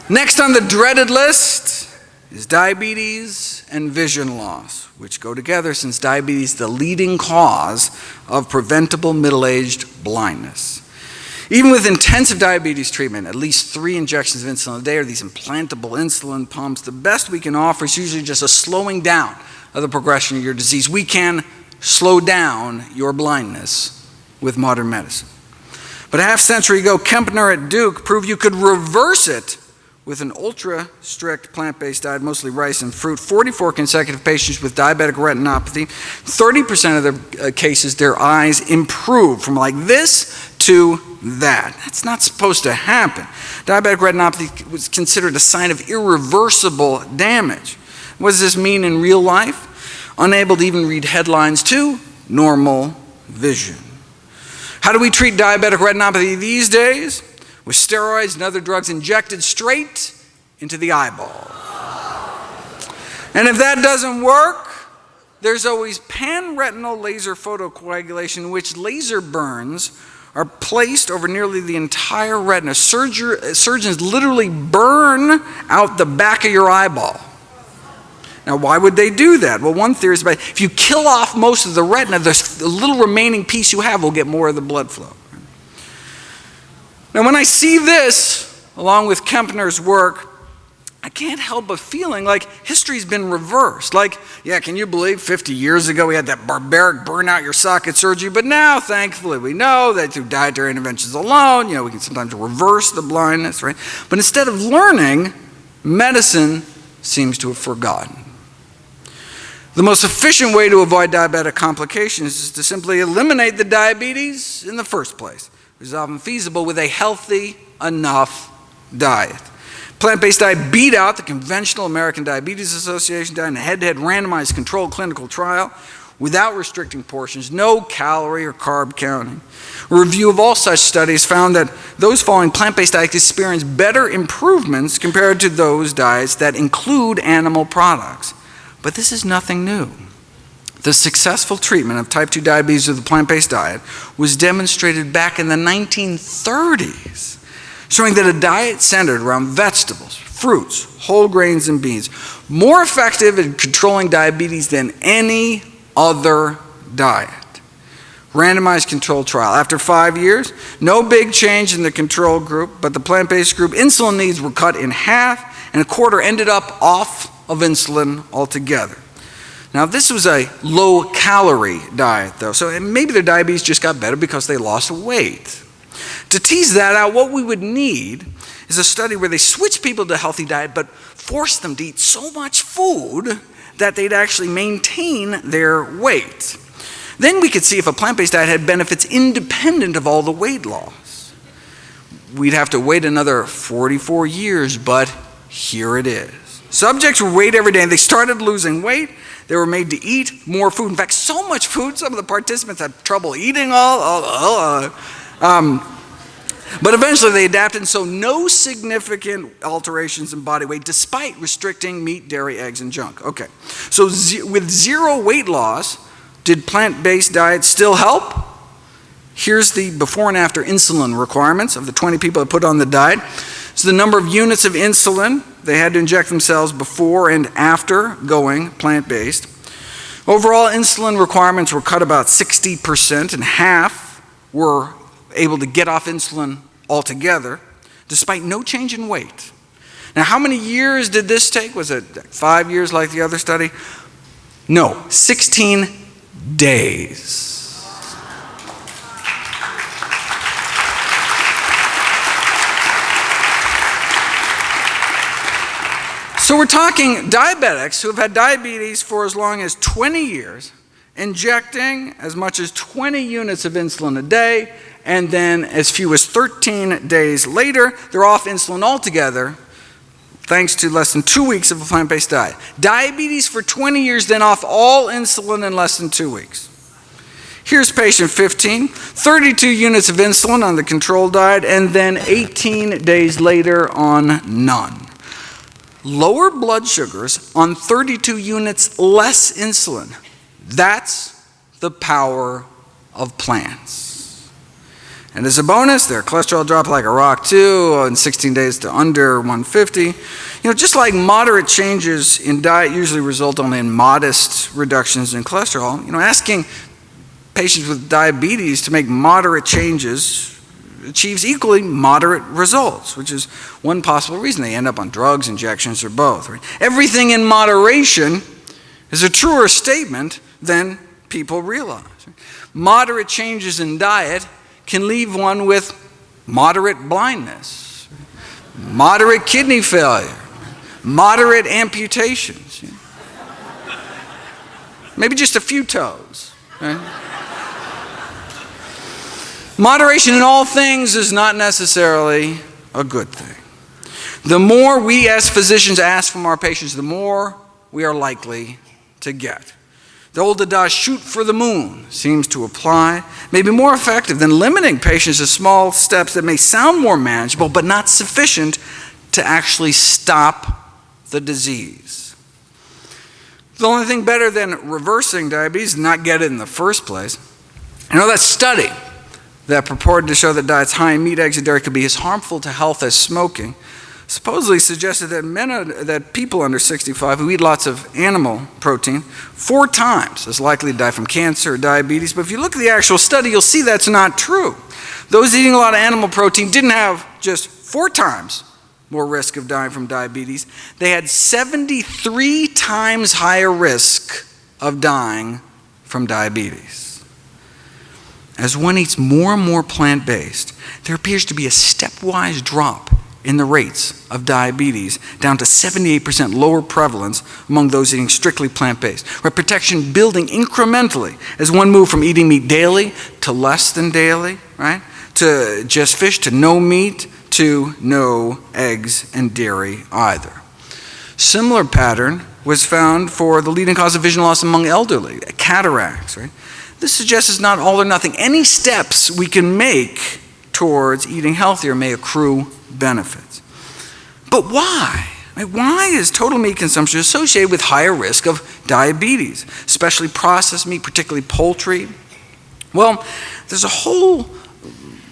Next on the dreaded list is diabetes and vision loss, which go together since diabetes is the leading cause of preventable middle-aged blindness. Even with intensive diabetes treatment, at least 3 injections of insulin a day, or these implantable insulin pumps, the best we can offer is usually just a slowing down of the progression of your disease. We can slow down your blindness with modern medicine. But a half century ago, Kempner at Duke proved you could reverse it with an ultra-strict plant-based diet, mostly rice and fruit. 44 consecutive patients with diabetic retinopathy, 30% of their cases, their eyes improved from like this to that. That's not supposed to happen. Diabetic retinopathy was considered a sign of irreversible damage. What does this mean in real life? Unable to even read headlines to normal vision. How do we treat diabetic retinopathy these days? With steroids and other drugs injected straight into the eyeball. And if that doesn't work, there's always pan-retinal laser photocoagulation, in which laser burns are placed over nearly the entire retina. Surgeons literally burn out the back of your eyeball. Now, why would they do that? Well, one theory is about if you kill off most of the retina, the little remaining piece you have will get more of the blood flow. Now, when I see this, along with Kempner's work, I can't help but feeling like history's been reversed. Like, yeah, can you believe 50 years ago we had that barbaric burn out your socket surgery, but now, thankfully, we know that through dietary interventions alone, we can sometimes reverse the blindness, right? But instead of learning, medicine seems to have forgotten. The most efficient way to avoid diabetic complications is to simply eliminate the diabetes in the first place, which is often feasible with a healthy enough diet. Plant-based diet beat out the conventional American Diabetes Association diet in a head-to-head randomized controlled clinical trial without restricting portions, no calorie or carb counting. A review of all such studies found that those following plant-based diets experienced better improvements compared to those diets that include animal products. But this is nothing new. The successful treatment of type 2 diabetes with a plant-based diet was demonstrated back in the 1930s, showing that a diet centered around vegetables, fruits, whole grains, and beans, more effective in controlling diabetes than any other diet. Randomized controlled trial. After 5 years, no big change in the control group, but the plant-based group, insulin needs were cut in half, and a quarter ended up off of insulin altogether. Now, this was a low-calorie diet, though, so maybe their diabetes just got better because they lost weight. To tease that out, what we would need is a study where they switch people to a healthy diet but force them to eat so much food that they'd actually maintain their weight. Then we could see if a plant-based diet had benefits independent of all the weight loss. We'd have to wait another 44 years, but here it is. Subjects were weighed every day, and they started losing weight. They were made to eat more food. In fact, so much food, some of the participants had trouble eating all. But eventually they adapted, and so no significant alterations in body weight despite restricting meat, dairy, eggs, and junk. Okay, so with zero weight loss, did plant-based diets still help? Here's the before and after insulin requirements of the 20 people that put on the diet. So the number of units of insulin they had to inject themselves before and after going plant-based. Overall, insulin requirements were cut about 60%, and half were able to get off insulin altogether, despite no change in weight. Now, how many years did this take? Was it 5 years like the other study? No, 16 days. So we're talking diabetics who have had diabetes for as long as 20 years, injecting as much as 20 units of insulin a day, and then as few as 13 days later, they're off insulin altogether, thanks to less than 2 weeks of a plant-based diet. Diabetes for 20 years, then off all insulin in less than 2 weeks. Here's patient 15, 32 units of insulin on the control diet, and then 18 days later on none. Lower blood sugars on 32 units less insulin. That's the power of plants. And as a bonus, their cholesterol dropped like a rock too, in 16 days to under 150. Just like moderate changes in diet usually result only in modest reductions in cholesterol, asking patients with diabetes to make moderate changes achieves equally moderate results, which is one possible reason they end up on drugs, injections, or both. Right? Everything in moderation is a truer statement than people realize. Moderate changes in diet can leave one with moderate blindness, moderate kidney failure, moderate amputations, maybe just a few toes. Right? Moderation in all things is not necessarily a good thing. The more we as physicians ask from our patients, the more we are likely to get. The old adage, shoot for the moon, seems to apply, may be more effective than limiting patients to small steps that may sound more manageable but not sufficient to actually stop the disease. The only thing better than reversing diabetes is not get it in the first place. You know, that study that purported to show that diets high in meat, eggs, and dairy could be as harmful to health as smoking supposedly suggested that people under 65 who eat lots of animal protein 4 times as likely to die from cancer or diabetes. But if you look at the actual study, you'll see that's not true. Those eating a lot of animal protein didn't have just 4 times more risk of dying from diabetes. They had 73 times higher risk of dying from diabetes. As one eats more and more plant-based, there appears to be a stepwise drop in the rates of diabetes, down to 78% lower prevalence among those eating strictly plant-based, where protection building incrementally as one moved from eating meat daily to less than daily, right? To just fish, to no meat, to no eggs and dairy either. Similar pattern was found for the leading cause of vision loss among elderly, cataracts, right? This suggests it's not all or nothing. Any steps we can make towards eating healthier may accrue benefits. But why? Why is total meat consumption associated with higher risk of diabetes, especially processed meat, particularly poultry? Well, there's a whole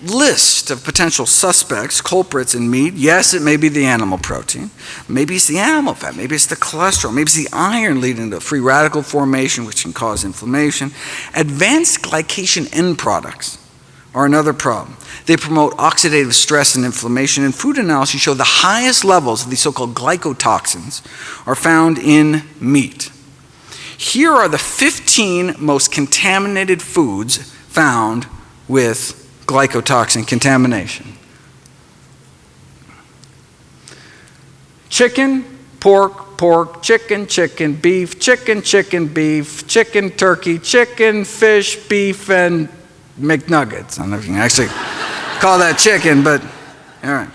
list of potential suspects, culprits in meat. Yes, it may be the animal protein. Maybe it's the animal fat. Maybe it's the cholesterol. Maybe it's the iron leading to free radical formation, which can cause inflammation. Advanced glycation end products are another problem. They promote oxidative stress and inflammation, and food analyses show the highest levels of these so-called glycotoxins are found in meat. Here are the 15 most contaminated foods found with glycotoxin contamination. Chicken, pork, chicken, beef, beef, chicken, turkey, chicken, fish, beef, and McNuggets. I don't know if you can actually call that chicken, but all right.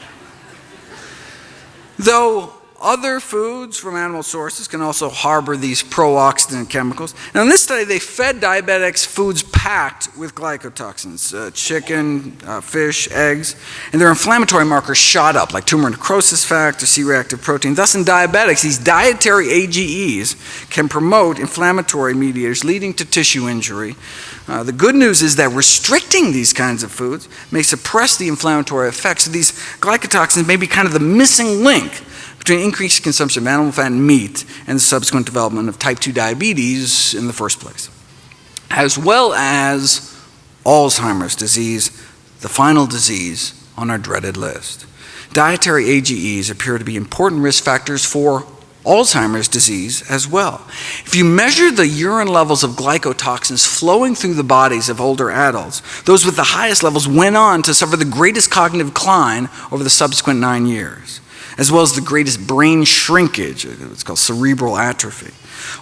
Though other foods from animal sources can also harbor these pro-oxidant chemicals. Now in this study, they fed diabetics foods packed with glycotoxins, chicken, fish, eggs, and their inflammatory markers shot up, like tumor necrosis factor, C-reactive protein. Thus in diabetics, these dietary AGEs can promote inflammatory mediators leading to tissue injury. The good news is that restricting these kinds of foods may suppress the inflammatory effects of these glycotoxins, may be kind of the missing link between increased consumption of animal fat and meat and the subsequent development of type 2 diabetes in the first place, as well as Alzheimer's disease, the final disease on our dreaded list. Dietary AGEs appear to be important risk factors for Alzheimer's disease as well. If you measure the urine levels of glycotoxins flowing through the bodies of older adults, those with the highest levels went on to suffer the greatest cognitive decline over the subsequent 9 years, as well as the greatest brain shrinkage, it's called cerebral atrophy,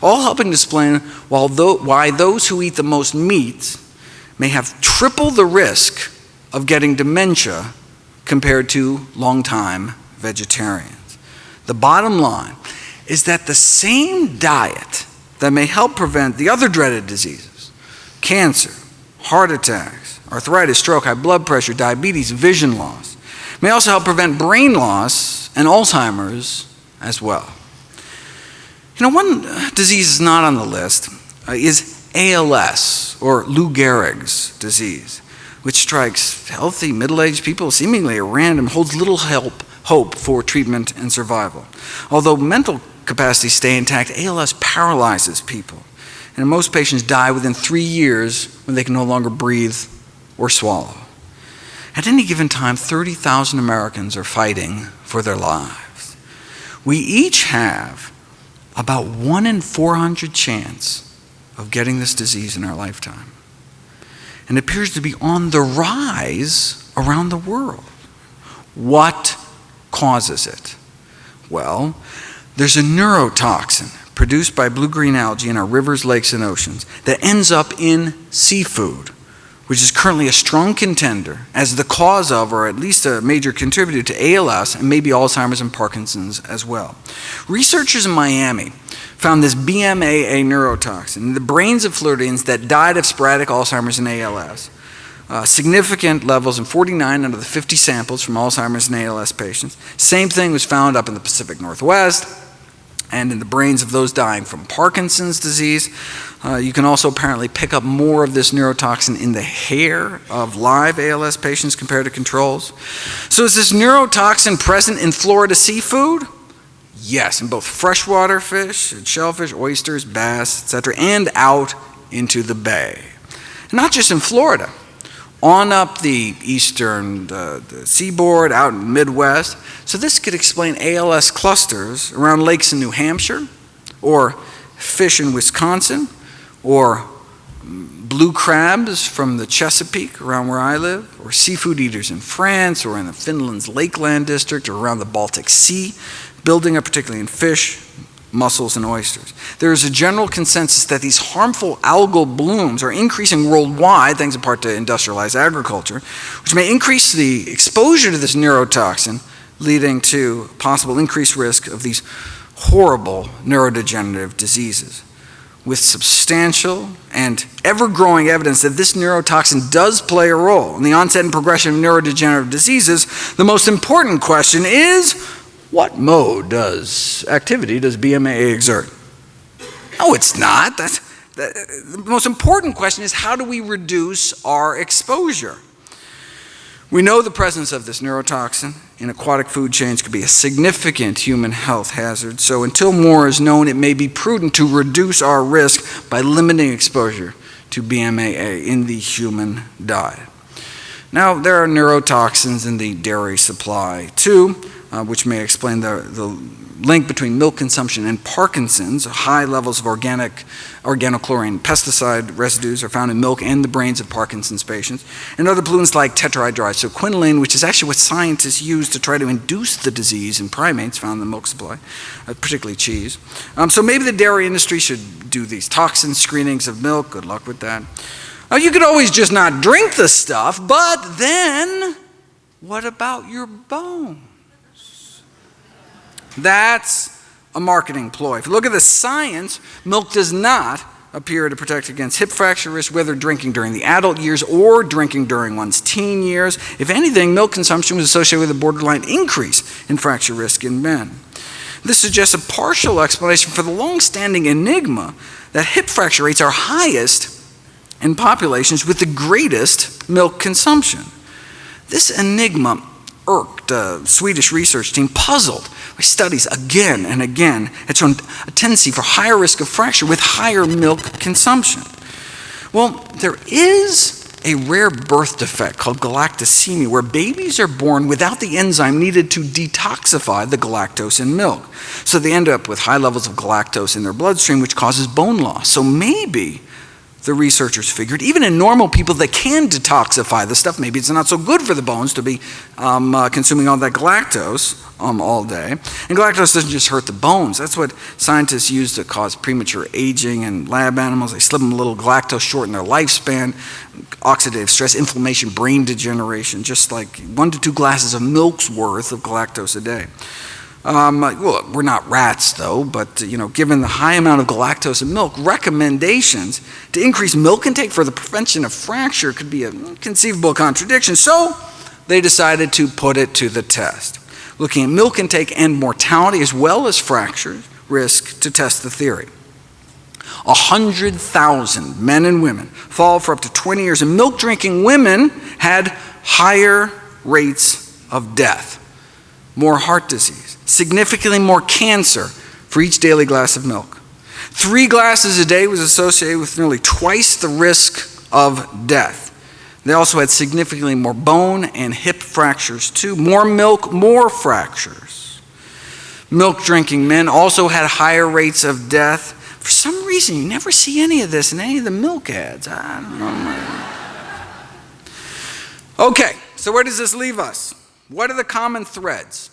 all helping to explain why those who eat the most meat may have triple the risk of getting dementia compared to long-time vegetarians. The bottom line is that the same diet that may help prevent the other dreaded diseases, cancer, heart attacks, arthritis, stroke, high blood pressure, diabetes, vision loss, may also help prevent brain loss and Alzheimer's as well. You know, one disease is not on the list is ALS, or Lou Gehrig's disease, which strikes healthy middle-aged people seemingly at random, holds little hope for treatment and survival. Although mental capacities stay intact, ALS paralyzes people, and most patients die within 3 years when they can no longer breathe or swallow. At any given time, 30,000 Americans are fighting for their lives. We each have about 1 in 400 chance of getting this disease in our lifetime. And it appears to be on the rise around the world. What causes it? Well, there's a neurotoxin produced by blue-green algae in our rivers, lakes, and oceans that ends up in seafood, which is currently a strong contender as the cause of, or at least a major contributor to ALS and maybe Alzheimer's and Parkinson's as well. Researchers in Miami found this BMAA neurotoxin in the brains of Floridians that died of sporadic Alzheimer's and ALS. Significant levels in 49 out of the 50 samples from Alzheimer's and ALS patients. Same thing was found up in the Pacific Northwest and in the brains of those dying from Parkinson's disease. You can also apparently pick up more of this neurotoxin in the hair of live ALS patients compared to controls. So is this neurotoxin present in Florida seafood? Yes, in both freshwater fish, shellfish, oysters, bass, etc., and out into the bay. Not just in Florida. On up the eastern the seaboard, out in the Midwest. So this could explain ALS clusters around lakes in New Hampshire, or fish in Wisconsin, or blue crabs from the Chesapeake around where I live, or seafood eaters in France, or in the Finland's Lakeland district, or around the Baltic Sea, building up particularly in fish, mussels, and oysters. There is a general consensus that these harmful algal blooms are increasing worldwide, thanks in part to industrialized agriculture, which may increase the exposure to this neurotoxin, leading to possible increased risk of these horrible neurodegenerative diseases. With substantial and ever-growing evidence that this neurotoxin does play a role in the onset and progression of neurodegenerative diseases, the most important question is, what mode activity does BMAA exert? No, it's not. The most important question is, how do we reduce our exposure? We know the presence of this neurotoxin in aquatic food chains could be a significant human health hazard, so until more is known, it may be prudent to reduce our risk by limiting exposure to BMAA in the human diet. Now, there are neurotoxins in the dairy supply too, which may explain the link between milk consumption and Parkinson's. High levels of organochlorine pesticide residues are found in milk and the brains of Parkinson's patients. And other pollutants like tetrahydroisoquinoline, which is actually what scientists use to try to induce the disease in primates found in the milk supply, particularly cheese. So maybe the dairy industry should do these toxin screenings of milk. Good luck with that. You could always just not drink the stuff, but then what about your bones? That's a marketing ploy. If you look at the science, milk does not appear to protect against hip fracture risk, whether drinking during the adult years or drinking during one's teen years. If anything, milk consumption was associated with a borderline increase in fracture risk in men. This suggests a partial explanation for the long-standing enigma that hip fracture rates are highest in populations with the greatest milk consumption. This enigma irked a Swedish research team puzzled by studies again and again had shown a tendency for higher risk of fracture with higher milk consumption. Well, there is a rare birth defect called galactosemia, where babies are born without the enzyme needed to detoxify the galactose in milk. So they end up with high levels of galactose in their bloodstream, which causes bone loss. So maybe the researchers figured, even in normal people that can detoxify the stuff, maybe it's not so good for the bones to be consuming all that galactose all day. And galactose doesn't just hurt the bones. That's what scientists use to cause premature aging in lab animals. They slip them a little galactose, shorten their lifespan, oxidative stress, inflammation, brain degeneration, just like 1 to 2 glasses of milk's worth of galactose a day. Well, we're not rats though, but given the high amount of galactose in milk, recommendations to increase milk intake for the prevention of fracture could be a conceivable contradiction. So they decided to put it to the test, looking at milk intake and mortality as well as fracture risk to test the theory. 100,000 men and women followed for up to 20 years, and milk drinking women had higher rates of death, more heart disease, significantly more cancer for each daily glass of milk. 3 glasses a day was associated with nearly twice the risk of death. They also had significantly more bone and hip fractures too. More milk, more fractures. Milk drinking men also had higher rates of death, For some reason, you never see any of this in any of the milk ads. I don't know. Okay, so where does this leave us? What are the common threads?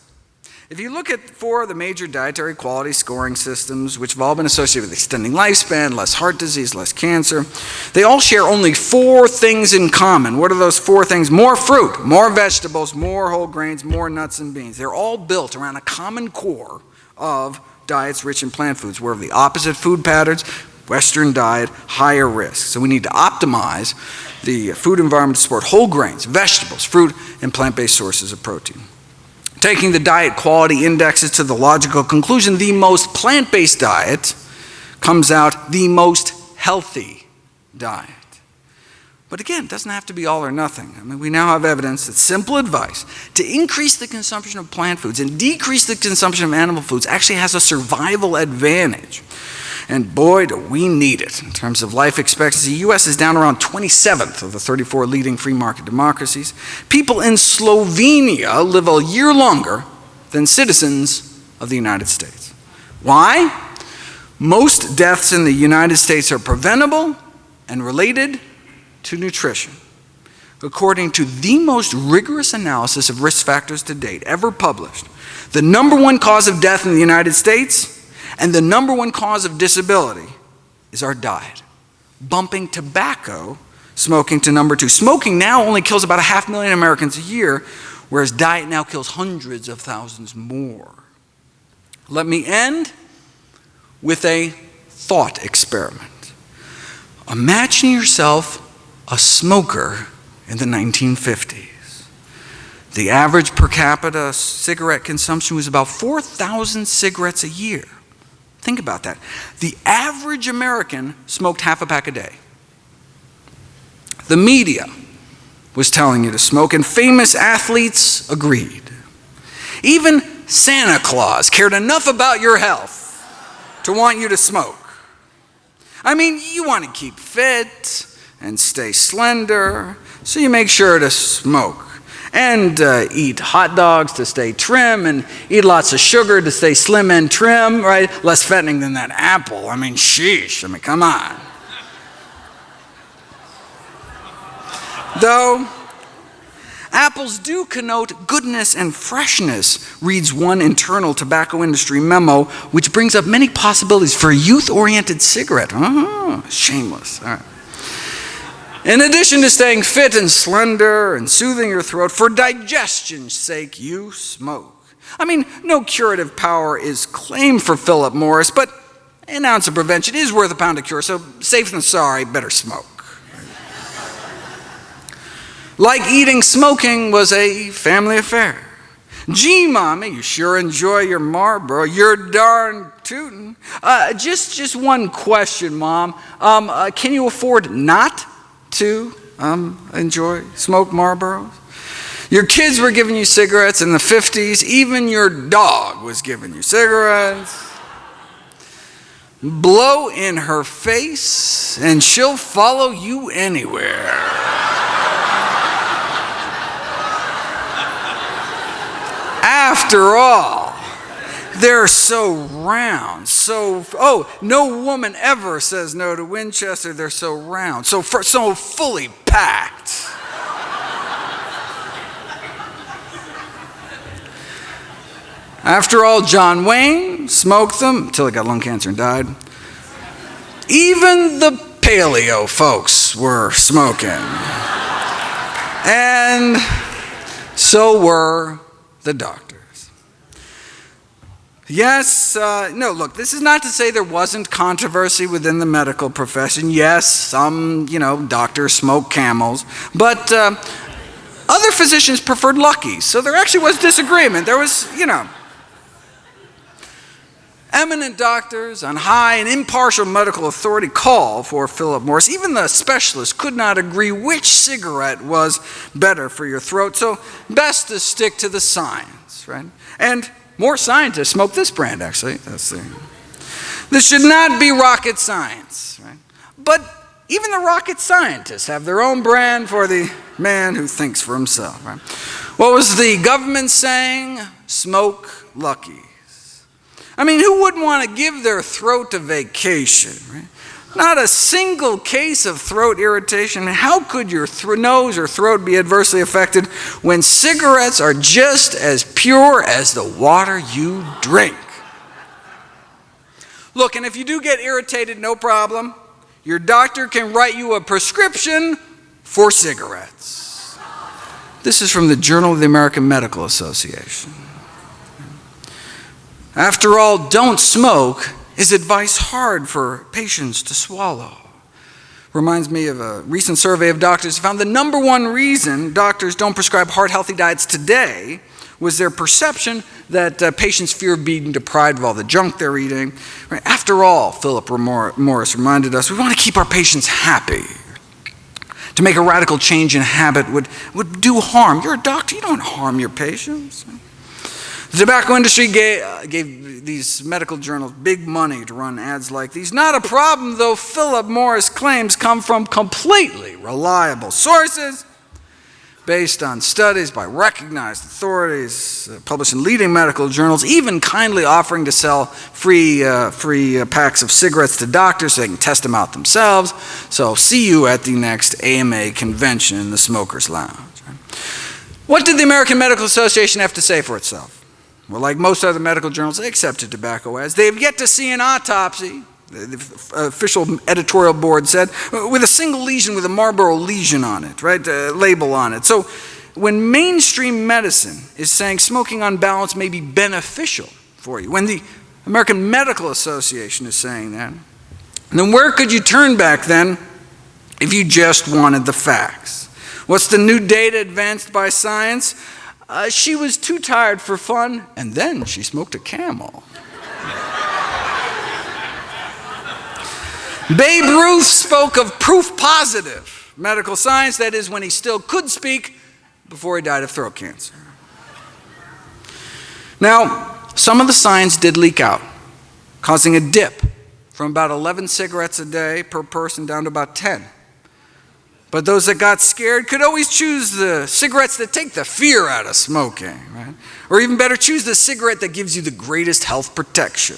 If you look at 4 of the major dietary quality scoring systems, which have all been associated with extending lifespan, less heart disease, less cancer, they all share only 4 things in common. What are those 4 things? More fruit, more vegetables, more whole grains, more nuts and beans. They're all built around a common core of diets rich in plant foods, where the opposite food patterns, Western diet, higher risk. So we need to optimize the food environment to support whole grains, vegetables, fruit, and plant-based sources of protein. Taking the diet quality indexes to the logical conclusion, the most plant-based diet comes out the most healthy diet. But again, it doesn't have to be all or nothing. I mean, we now have evidence that simple advice to increase the consumption of plant foods and decrease the consumption of animal foods actually has a survival advantage. And boy, do we need it. In terms of life expectancy, the U.S. is down around 27th of the 34 leading free market democracies. People in Slovenia live a year longer than citizens of the United States. Why? Most deaths in the United States are preventable and related to nutrition. According to the most rigorous analysis of risk factors to date ever published, the number 1 cause of death in the United States and the number 1 cause of disability is our diet, bumping tobacco smoking to number 2. Smoking now only kills about 500,000 Americans a year, whereas diet now kills hundreds of thousands more. Let me end with a thought experiment. Imagine yourself a smoker in the 1950s. The average per capita cigarette consumption was about 4,000 cigarettes a year. Think about that. The average American smoked half a pack a day. The media was telling you to smoke, and famous athletes agreed. Even Santa Claus cared enough about your health to want you to smoke. I mean, you want to keep fit and stay slender, so you make sure to smoke. And eat hot dogs to stay trim, and eat lots of sugar to stay slim and trim, right? Less fattening than that apple. I mean, sheesh. I mean, come on. Though apples do connote goodness and freshness, reads one internal tobacco industry memo, which brings up many possibilities for a youth-oriented cigarette. Oh, shameless. All right. In addition to staying fit and slender and soothing your throat, for digestion's sake, you smoke. I mean, no curative power is claimed for Philip Morris, but an ounce of prevention is worth a pound of cure, so safe than sorry, better smoke. Like eating, smoking was a family affair. Gee, Mommy, you sure enjoy your Marlboro. You're darn tootin'. Just one question, Mom. Can you afford not to smoke Marlboros? Your kids were giving you cigarettes in the 50s. Even your dog was giving you cigarettes. Blow in her face and she'll follow you anywhere. After all, they're so round, no woman ever says no to Winchester. They're so round, so fully packed. After all, John Wayne smoked them until he got lung cancer and died. Even the paleo folks were smoking. And so were the doctors. Yes, no, look, this is not to say there wasn't controversy within the medical profession. Yes, some, doctors smoke Camels, but other physicians preferred Luckies, so there actually was disagreement. There was, eminent doctors on high and impartial medical authority call for Philip Morris. Even the specialists could not agree which cigarette was better for your throat, so best to stick to the science, right? And more scientists smoke this brand, actually. This should not be rocket science, right? But even the rocket scientists have their own brand for the man who thinks for himself, right? What was the government saying? Smoke Luckies. I mean, who wouldn't want to give their throat a vacation, right? Not a single case of throat irritation. How could your nose or throat be adversely affected when cigarettes are just as pure as the water you drink? Look, and if you do get irritated, no problem. Your doctor can write you a prescription for cigarettes. This is from the Journal of the American Medical Association. After all, don't smoke is advice hard for patients to swallow. Reminds me of a recent survey of doctors who found the number one reason doctors don't prescribe heart-healthy diets today was their perception that patients fear being deprived of all the junk they're eating. Right? After all, Philip Morris reminded us, we want to keep our patients happy. To make a radical change in habit would do harm. You're a doctor, you don't harm your patients. The tobacco industry gave these medical journals big money to run ads like these. Not a problem, though Philip Morris claims come from completely reliable sources based on studies by recognized authorities published in leading medical journals, even kindly offering to sell free packs of cigarettes to doctors so they can test them out themselves. So see you at the next AMA convention in the Smokers Lounge. What did the American Medical Association have to say for itself? Well, like most other medical journals, they accepted tobacco ads. They have yet to see an autopsy, the official editorial board said, with a single lesion with a Marlboro lesion on it, right, label on it. So when mainstream medicine is saying smoking on balance may be beneficial for you, when the American Medical Association is saying that, then where could you turn back then if you just wanted the facts? What's the new data advanced by science? She was too tired for fun, and then she smoked a Camel. Babe Ruth spoke of proof positive medical science, that is, when he still could speak before he died of throat cancer. Now, some of the science did leak out, causing a dip from about 11 cigarettes a day per person down to about 10. But those that got scared could always choose the cigarettes that take the fear out of smoking, right? Or even better, choose the cigarette that gives you the greatest health protection.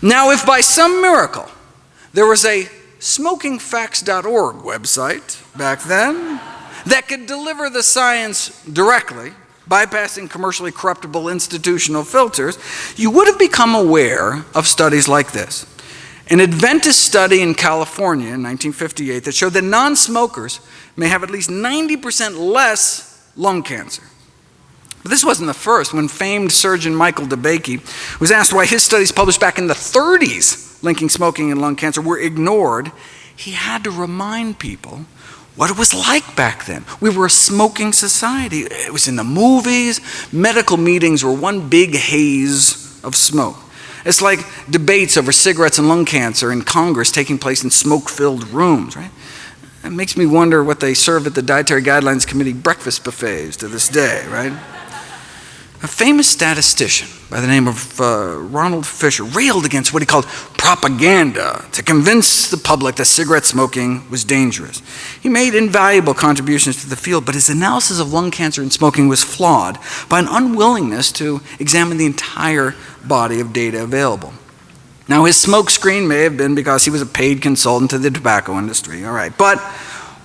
Now, if by some miracle there was a smokingfacts.org website back then that could deliver the science directly, bypassing commercially corruptible institutional filters, you would have become aware of studies like this. An Adventist study in California in 1958 that showed that non-smokers may have at least 90% less lung cancer. But this wasn't the first. When famed surgeon Michael DeBakey was asked why his studies published back in the 30s linking smoking and lung cancer were ignored, he had to remind people what it was like back then. We were a smoking society. It was in the movies. Medical meetings were one big haze of smoke. It's like debates over cigarettes and lung cancer in Congress taking place in smoke-filled rooms, right? It makes me wonder what they serve at the Dietary Guidelines Committee breakfast buffets to this day, right? A famous statistician by the name of Ronald Fisher railed against what he called propaganda to convince the public that cigarette smoking was dangerous. He made invaluable contributions to the field, but his analysis of lung cancer and smoking was flawed by an unwillingness to examine the entire body of data available. Now, his smoke screen may have been because he was a paid consultant to the tobacco industry, all right, but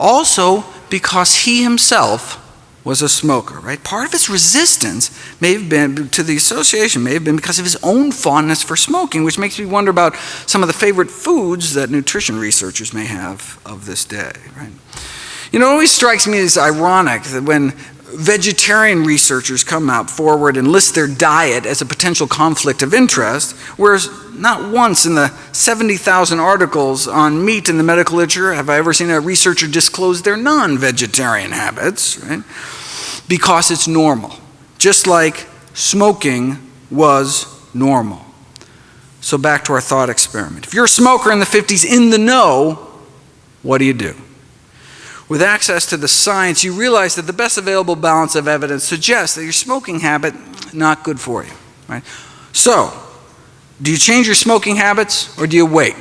also because he himself was a smoker, right? Part of his resistance may have been to the association, may have been because of his own fondness for smoking, which makes me wonder about some of the favorite foods that nutrition researchers may have of this day, right? You know, it always strikes me as ironic that when vegetarian researchers come out forward and list their diet as a potential conflict of interest, whereas not once in the 70,000 articles on meat in the medical literature have I ever seen a researcher disclose their non-vegetarian habits, right? Because it's normal, just like smoking was normal. So back to our thought experiment. If you're a smoker in the 50s in the know, what do? With access to the science, you realize that the best available balance of evidence suggests that your smoking habit not good for you, right? So, do you change your smoking habits or do you wait?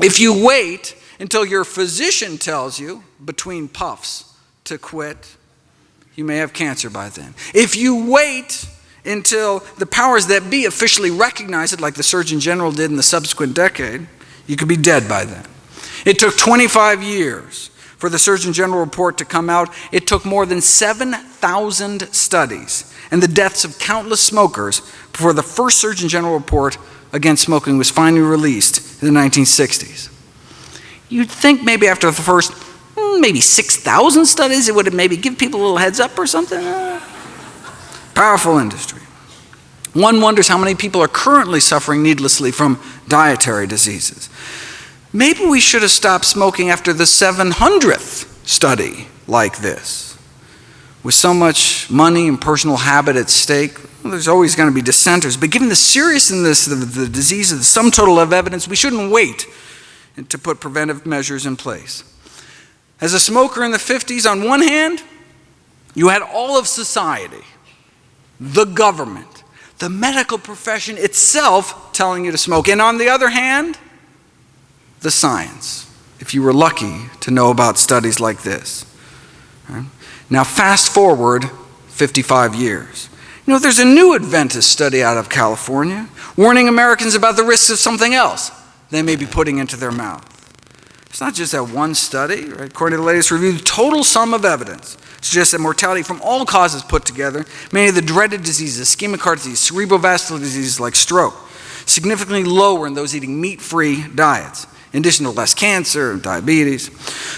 If you wait until your physician tells you between puffs to quit, you may have cancer by then. If you wait until the powers that be officially recognized it, like the Surgeon General did in the subsequent decade, you could be dead by then. It took 25 years for the Surgeon General report to come out. It took more than 7,000 studies and the deaths of countless smokers before the first Surgeon General report against smoking was finally released in the 1960s. You'd think maybe after the first, maybe 6,000 studies, it would maybe give people a little heads up or something. Powerful industry. One wonders how many people are currently suffering needlessly from dietary diseases. Maybe we should have stopped smoking after the 700th study like this. With so much money and personal habit at stake, well, there's always going to be dissenters. But given the seriousness of the disease, the sum total of evidence, we shouldn't wait to put preventive measures in place. As a smoker in the 50s, on one hand, you had all of society, the government, the medical profession itself telling you to smoke. And on the other hand, the science, if you were lucky to know about studies like this. Right? Now fast forward 55 years. You know, there's a new Adventist study out of California warning Americans about the risks of something else they may be putting into their mouth. It's not just that one study, right? According to the latest review, the total sum of evidence suggests that mortality from all causes put together, many of the dreaded diseases, ischemic heart disease, cerebrovascular diseases like stroke, significantly lower in those eating meat-free diets, in addition to less cancer and diabetes.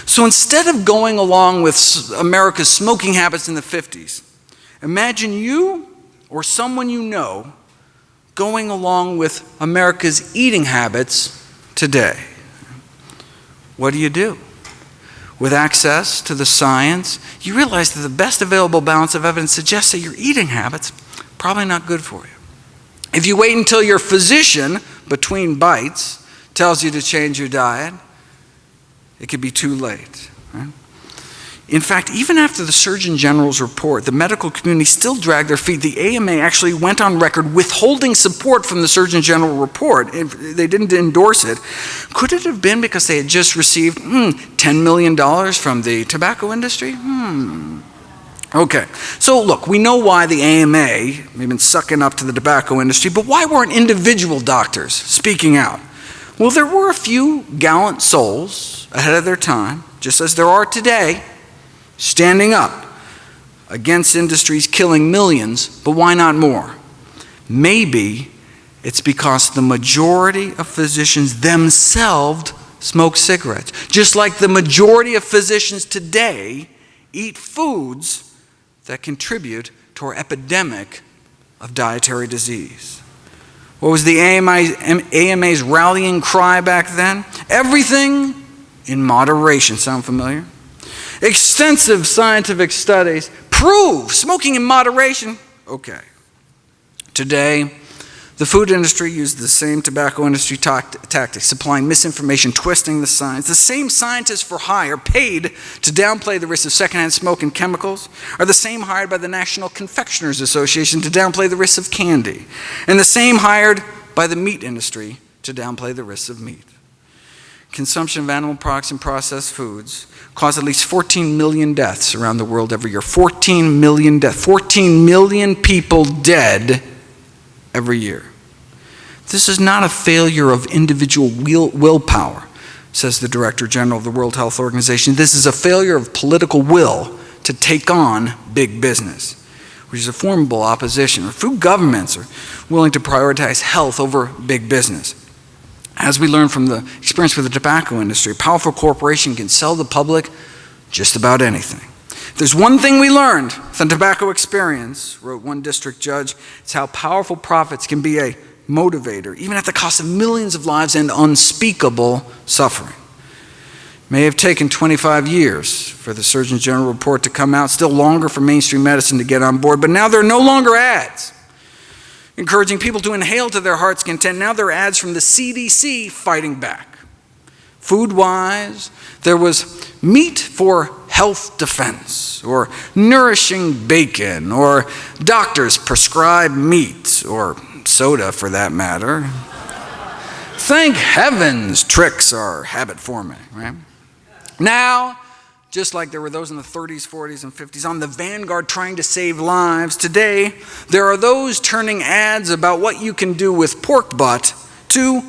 So instead of going along with America's smoking habits in the 50s, imagine you or someone you know going along with America's eating habits today. What do? With access to the science, you realize that the best available balance of evidence suggests that your eating habits are probably not good for you. If you wait until your physician, between bites, tells you to change your diet, it could be too late. Right? In fact, even after the Surgeon General's report, the medical community still dragged their feet. The AMA actually went on record withholding support from the Surgeon General report. They didn't endorse it. Could it have been because they had just received $10 million from the tobacco industry? Okay, so look, we know why the AMA may have been sucking up to the tobacco industry, but why weren't individual doctors speaking out? Well, there were a few gallant souls ahead of their time, just as there are today, standing up against industries killing millions, but why not more? Maybe it's because the majority of physicians themselves smoke cigarettes, just like the majority of physicians today eat foods that contribute to our epidemic of dietary disease. What was the AMA's rallying cry back then? Everything in moderation. Sound familiar? Extensive scientific studies prove smoking in moderation. Okay. Today, the food industry used the same tobacco industry tactics, supplying misinformation, twisting the science. The same scientists for hire paid to downplay the risks of secondhand smoke and chemicals are the same hired by the National Confectioners Association to downplay the risks of candy, and the same hired by the meat industry to downplay the risks of meat. Consumption of animal products and processed foods cause at least 14 million deaths around the world every year. 14 million deaths. 14 million people dead every year. This is not a failure of individual willpower, says the Director General of the World Health Organization. This is a failure of political will to take on big business, which is a formidable opposition. Food governments are willing to prioritize health over big business. As we learned from the experience with the tobacco industry, a powerful corporation can sell the public just about anything. If there's one thing we learned from the tobacco experience, wrote one district judge, it's how powerful profits can be a motivator, even at the cost of millions of lives and unspeakable suffering. It may have taken 25 years for the Surgeon General report to come out, still longer for mainstream medicine to get on board, but now there are no longer ads encouraging people to inhale to their heart's content. Now there are ads from the CDC fighting back. Food-wise, there was meat for health defense, or nourishing bacon, or doctors prescribe meat, or soda for that matter. Thank heavens tricks are habit forming, right? Now, just like there were those in the 30s, 40s, and 50s on the vanguard trying to save lives, today there are those turning ads about what you can do with pork butt to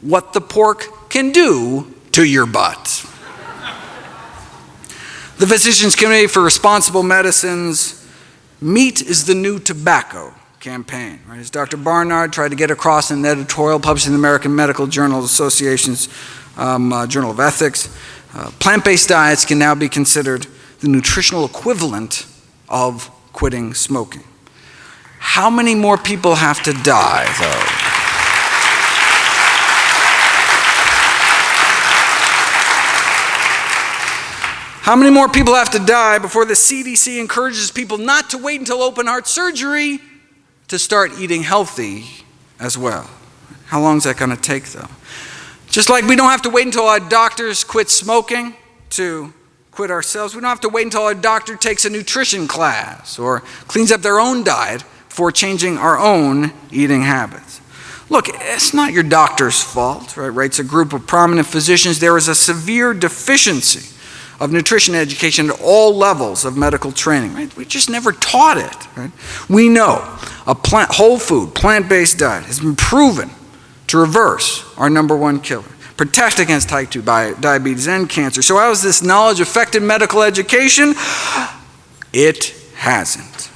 what the pork can do to your butt. The Physicians Committee for Responsible Medicine's Meat is the New Tobacco campaign, right? As Dr. Barnard tried to get across in an editorial published in the American Medical Journal Association's Journal of Ethics, plant-based diets can now be considered the nutritional equivalent of quitting smoking. How many more people have to die, though? How many more people have to die before the CDC encourages people not to wait until open heart surgery to start eating healthy as well? How long is that going to take, though? Just like we don't have to wait until our doctors quit smoking to quit ourselves, we don't have to wait until our doctor takes a nutrition class or cleans up their own diet before changing our own eating habits. Look, it's not your doctor's fault, right? Writes a group of prominent physicians. There is a severe deficiency of nutrition education at all levels of medical training, right? We just never taught it, right? We know a whole food, plant-based diet has been proven to reverse our #1 killer, protect against type 2 diabetes and cancer. So how has this knowledge affected medical education? It hasn't.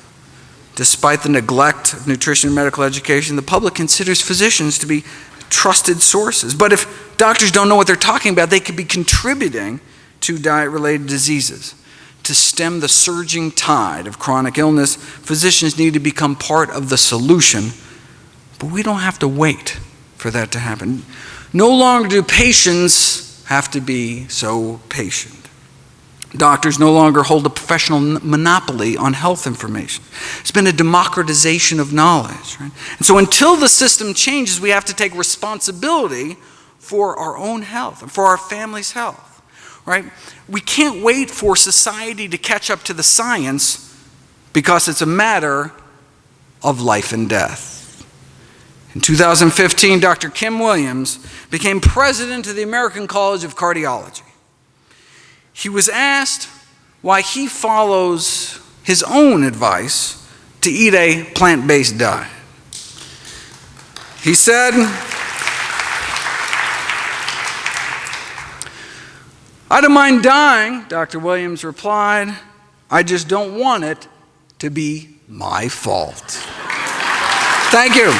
Despite the neglect of nutrition and medical education, the public considers physicians to be trusted sources. But if doctors don't know what they're talking about, they could be contributing to diet-related diseases. To stem the surging tide of chronic illness, physicians need to become part of the solution, but we don't have to wait for that to happen. No longer do patients have to be so patient. Doctors no longer hold a professional monopoly on health information. It's been a democratization of knowledge, right? And so until the system changes, we have to take responsibility for our own health and for our family's health. Right? We can't wait for society to catch up to the science because it's a matter of life and death. In 2015, Dr. Kim Williams became president of the American College of Cardiology. He was asked why he follows his own advice to eat a plant-based diet. He said, "I don't mind dying," Dr. Williams replied. "I just don't want it to be my fault." Thank you.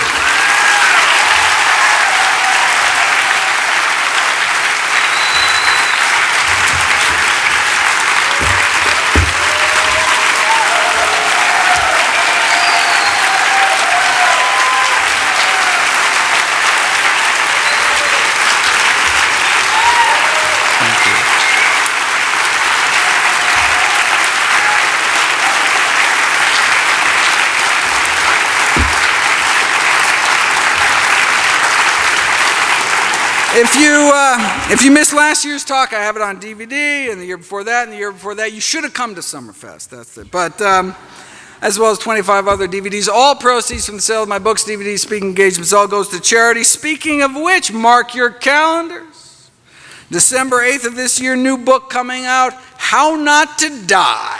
If you missed last year's talk, I have it on DVD, and the year before that, and the year before that. You should have come to Summerfest, that's it. But as well as 25 other DVDs, all proceeds from the sale of my books, DVDs, speaking engagements, all goes to charity. Speaking of which, mark your calendars. December 8th of this year, new book coming out, How Not to Die.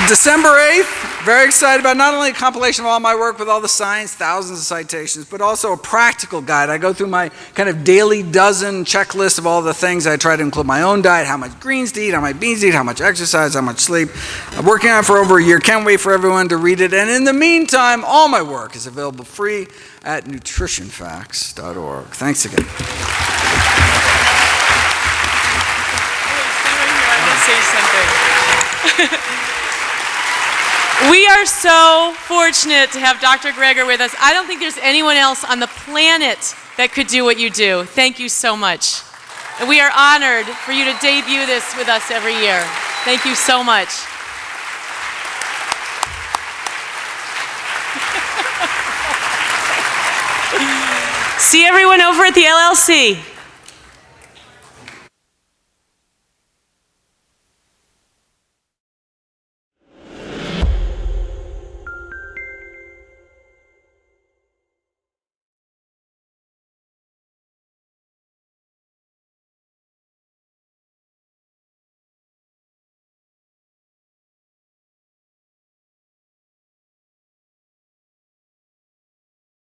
December 8th, very excited about not only a compilation of all my work with all the science, thousands of citations, but also a practical guide. I go through my kind of daily dozen checklist of all the things. I try to include my own diet, how much greens to eat, how much beans to eat, how much exercise, how much sleep. I'm working on it for over a year. Can't wait for everyone to read it. And in the meantime, all my work is available free at nutritionfacts.org. Thanks again. I want to say something. We are so fortunate to have Dr. Greger with us. I don't think there's anyone else on the planet that could do what you do. Thank you so much. And we are honored for you to debut this with us every year. Thank you so much. See everyone over at the LLC.